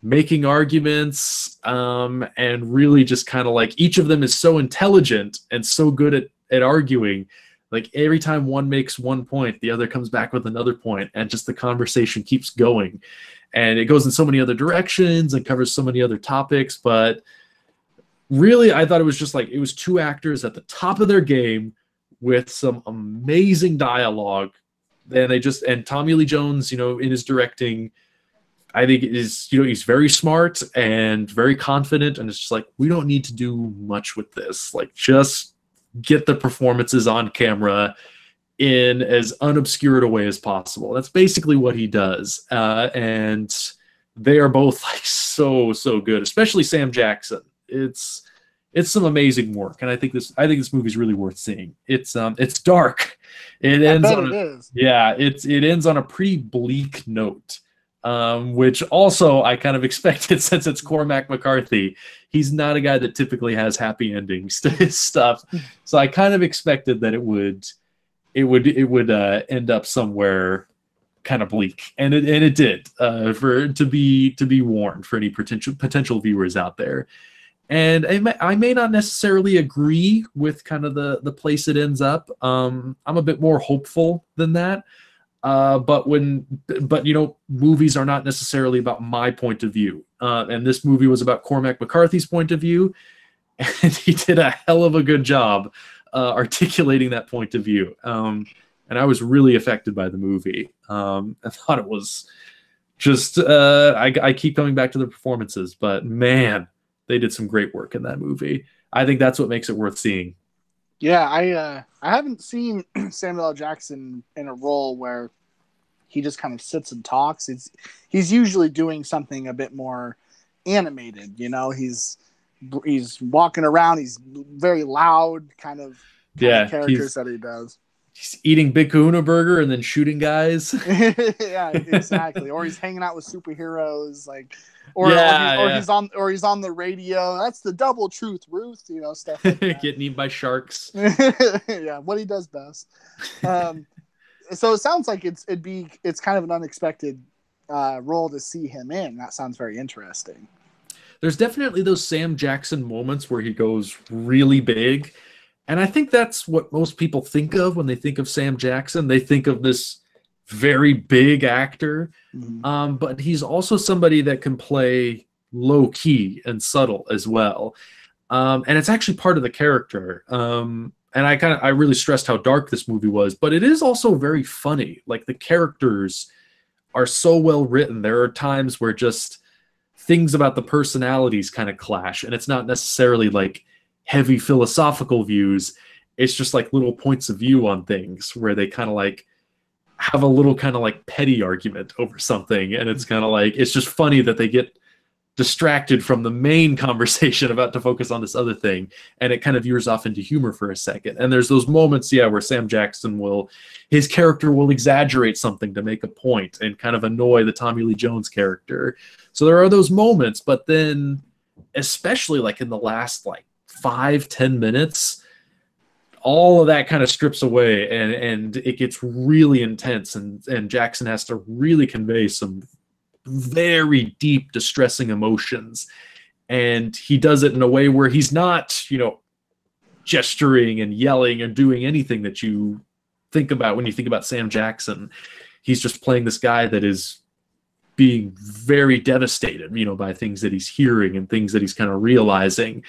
making arguments, and really just kind of like each of them is so intelligent and so good at arguing. Like every time one makes one point, the other comes back with another point, and just the conversation keeps going. And it goes in so many other directions and covers so many other topics. But really, I thought it was just like, it was two actors at the top of their game with some amazing dialogue. And Tommy Lee Jones, in his directing, I think he's very smart and very confident. And it's just like, we don't need to do much with this. Like, just get the performances on camera in as unobscured a way as possible. That's basically what he does. And they are both like so good, especially Sam Jackson. It's some amazing work, and I think this movie is really worth seeing. It's dark. It ends it ends on a pretty bleak note, which also I kind of expected, since it's Cormac McCarthy. He's not a guy that typically has happy endings to his stuff, so I kind of expected that it would end up somewhere kind of bleak, and it did. To be warned for any potential viewers out there. And I may not necessarily agree with kind of the place it ends up. I'm a bit more hopeful than that. But movies are not necessarily about my point of view. And this movie was about Cormac McCarthy's point of view, and he did a hell of a good job articulating that point of view. And I was really affected by the movie. I thought it was just, I keep coming back to the performances, but man, they did some great work in that movie. I think that's what makes it worth seeing. Yeah, I haven't seen Samuel L. Jackson in a role where he just kind of sits and talks. He's usually doing something a bit more animated. He's walking around. He's very loud, kind of kind of characters that he does. He's eating Big Kahuna Burger and then shooting guys. Yeah, exactly. Or he's hanging out with superheroes, like, or he's on the radio. That's the double truth, Ruth. You know, stuff like that. Getting eaten by sharks. Yeah, what he does best. So it sounds like it's kind of an unexpected role to see him in. That sounds very interesting. There's definitely those Sam Jackson moments where he goes really big. And I think that's what most people think of when they think of Sam Jackson. They think of this very big actor. Mm-hmm. But he's also somebody that can play low key and subtle as well. And it's actually part of the character. And I really stressed how dark this movie was, but it is also very funny. Like, the characters are so well written. There are times where just things about the personalities kind of clash, and it's not necessarily like heavy philosophical views. It's just like little points of view on things where they kind of like have a little kind of like petty argument over something. And it's kind of like, it's just funny that they get distracted from the main conversation about to focus on this other thing. And it kind of veers off into humor for a second. And there's those moments, where Sam Jackson his character will exaggerate something to make a point and kind of annoy the Tommy Lee Jones character. So there are those moments, but then especially like in the last like 5-10 minutes, all of that kind of strips away and it gets really intense, and Jackson has to really convey some very deep, distressing emotions. And he does it in a way where he's not, gesturing and yelling and doing anything that you think about when you think about Sam Jackson. He's just playing this guy that is being very devastated, by things that he's hearing and things that he's kind of realizing.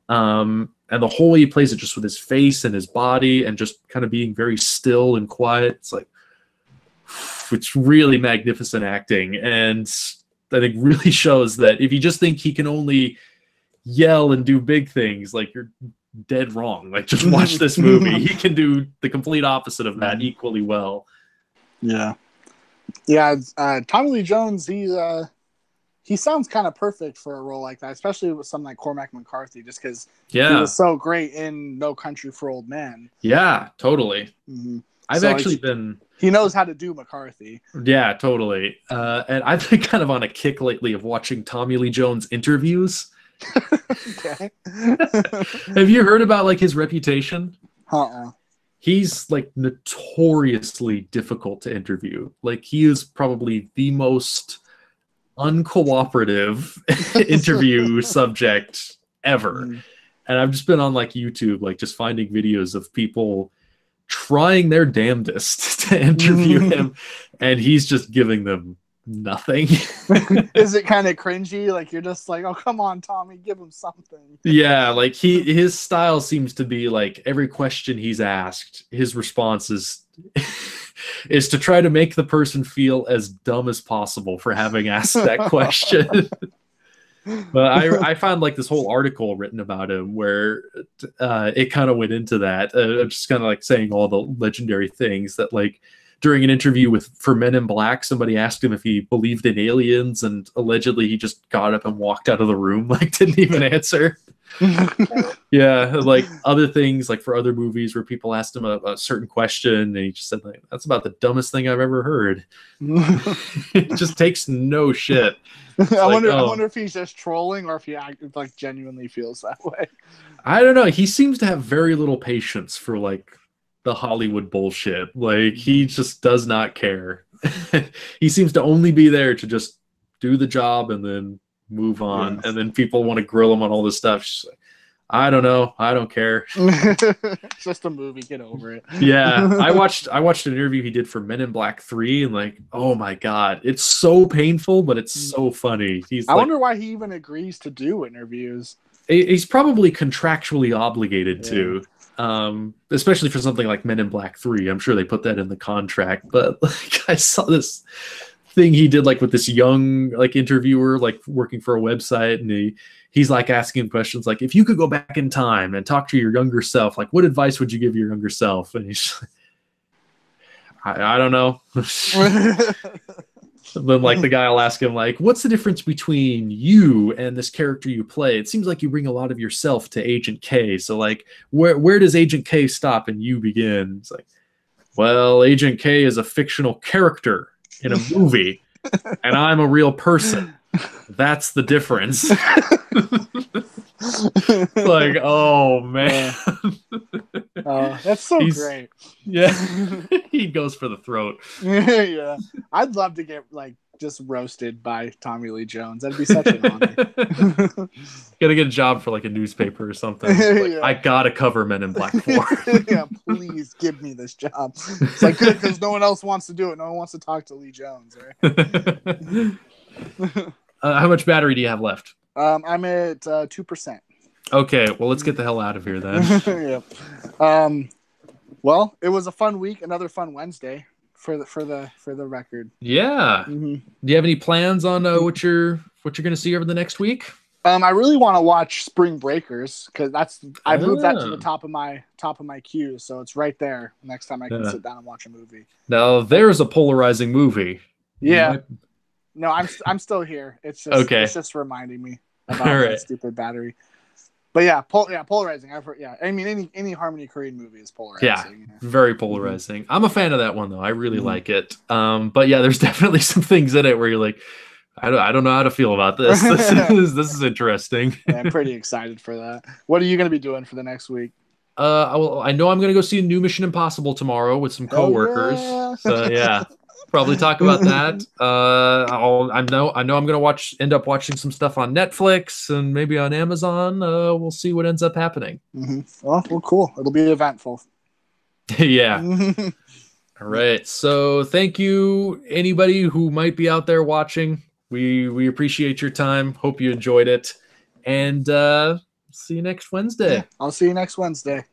And the whole way he plays it just with his face and his body and just kind of being very still and quiet. It's like, it's really magnificent acting. And I think really shows that if you just think he can only yell and do big things, like, you're dead wrong. Like, just watch this movie. He can do the complete opposite of that equally well. Yeah. Yeah. Tommy Lee Jones, he sounds kind of perfect for a role like that, especially with something like Cormac McCarthy, just because he was so great in No Country for Old Men. Yeah, totally. Mm-hmm. He knows how to do McCarthy. Yeah, totally. And I've been kind of on a kick lately of watching Tommy Lee Jones interviews. Okay. Have you heard about like his reputation? Uh-uh. He's like notoriously difficult to interview. Like, he is probably the most uncooperative interview subject ever. And I've just been on like YouTube, like just finding videos of people trying their damnedest to interview him, and he's just giving them nothing. Is it kind of cringy? Like, you're just like, oh, come on, Tommy, give him something. Yeah, like his style seems to be like every question he's asked, his response is to try to make the person feel as dumb as possible for having asked that question. But I found like this whole article written about him where it kind of went into that, just kind of like saying all the legendary things that, like, during an interview for Men in Black, somebody asked him if he believed in aliens, and allegedly he just got up and walked out of the room, like didn't even answer. Yeah, like other things, like for other movies where people asked him a certain question and he just said, like, that's about the dumbest thing I've ever heard. It just takes no shit. I wonder if he's just trolling or if he like genuinely feels that way. I don't know. He seems to have very little patience for like the Hollywood bullshit. Like, he just does not care. He seems to only be there to just do the job and then move on. Yes. And then people want to grill him on all this stuff. She's like, I don't know. I don't care. It's just a movie. Get over it. Yeah. I watched an interview he did for Men in Black 3, and like, oh my God, it's so painful, but it's so funny. I wonder why he even agrees to do interviews. He's probably contractually obligated to. Especially for something like Men in Black 3. I'm sure they put that in the contract. But like, I saw this thing he did like with this young like interviewer, like working for a website, and he's like asking him questions like, if you could go back in time and talk to your younger self, like what advice would you give your younger self? And he's like, I don't know. Then like the guy will ask him like, what's the difference between you and this character you play? It seems like you bring a lot of yourself to Agent K. So like where does Agent K stop and you begin? It's like, well, Agent K is a fictional character in a movie and I'm a real person. That's the difference. Like, oh man. That's so great. Yeah. He goes for the throat. Yeah. I'd love to get like just roasted by Tommy Lee Jones. That'd be such an honor. Gotta get a job for like a newspaper or something. Like, Yeah. I gotta cover Men in Black 4. Yeah, please give me this job. It's like good because no one else wants to do it. No one wants to talk to Lee Jones, right? How much battery do you have left? I'm at 2%. Okay, well, let's get the hell out of here then. Yeah. Well, it was a fun week. Another fun Wednesday for the record. Yeah. Mm-hmm. Do you have any plans on what you're gonna see over the next week? I really want to watch Spring Breakers because I moved that to the top of my queue, so it's right there. Next time I can sit down and watch a movie. Now there's a polarizing movie. Yeah. No, I'm still here. It's just okay. It's just reminding me about that stupid battery. But yeah, polarizing. I've heard, I mean, any Harmony Korine movie is polarizing. Yeah, very polarizing. Mm-hmm. I'm a fan of that one though. I really like it. But yeah, there's definitely some things in it where you're like, I don't know how to feel about this. This is interesting. Yeah, I'm pretty excited for that. What are you going to be doing for the next week? I know I'm going to go see a new Mission Impossible tomorrow with some coworkers. Yeah. So yeah. Probably talk about that. I know I'm gonna end up watching some stuff on Netflix and maybe on Amazon. We'll see what ends up happening. Mm-hmm. Well, cool. It'll be eventful. Yeah. All right. So thank you, anybody who might be out there watching. We appreciate your time. Hope you enjoyed it, and see you next Wednesday. Yeah, I'll see you next Wednesday.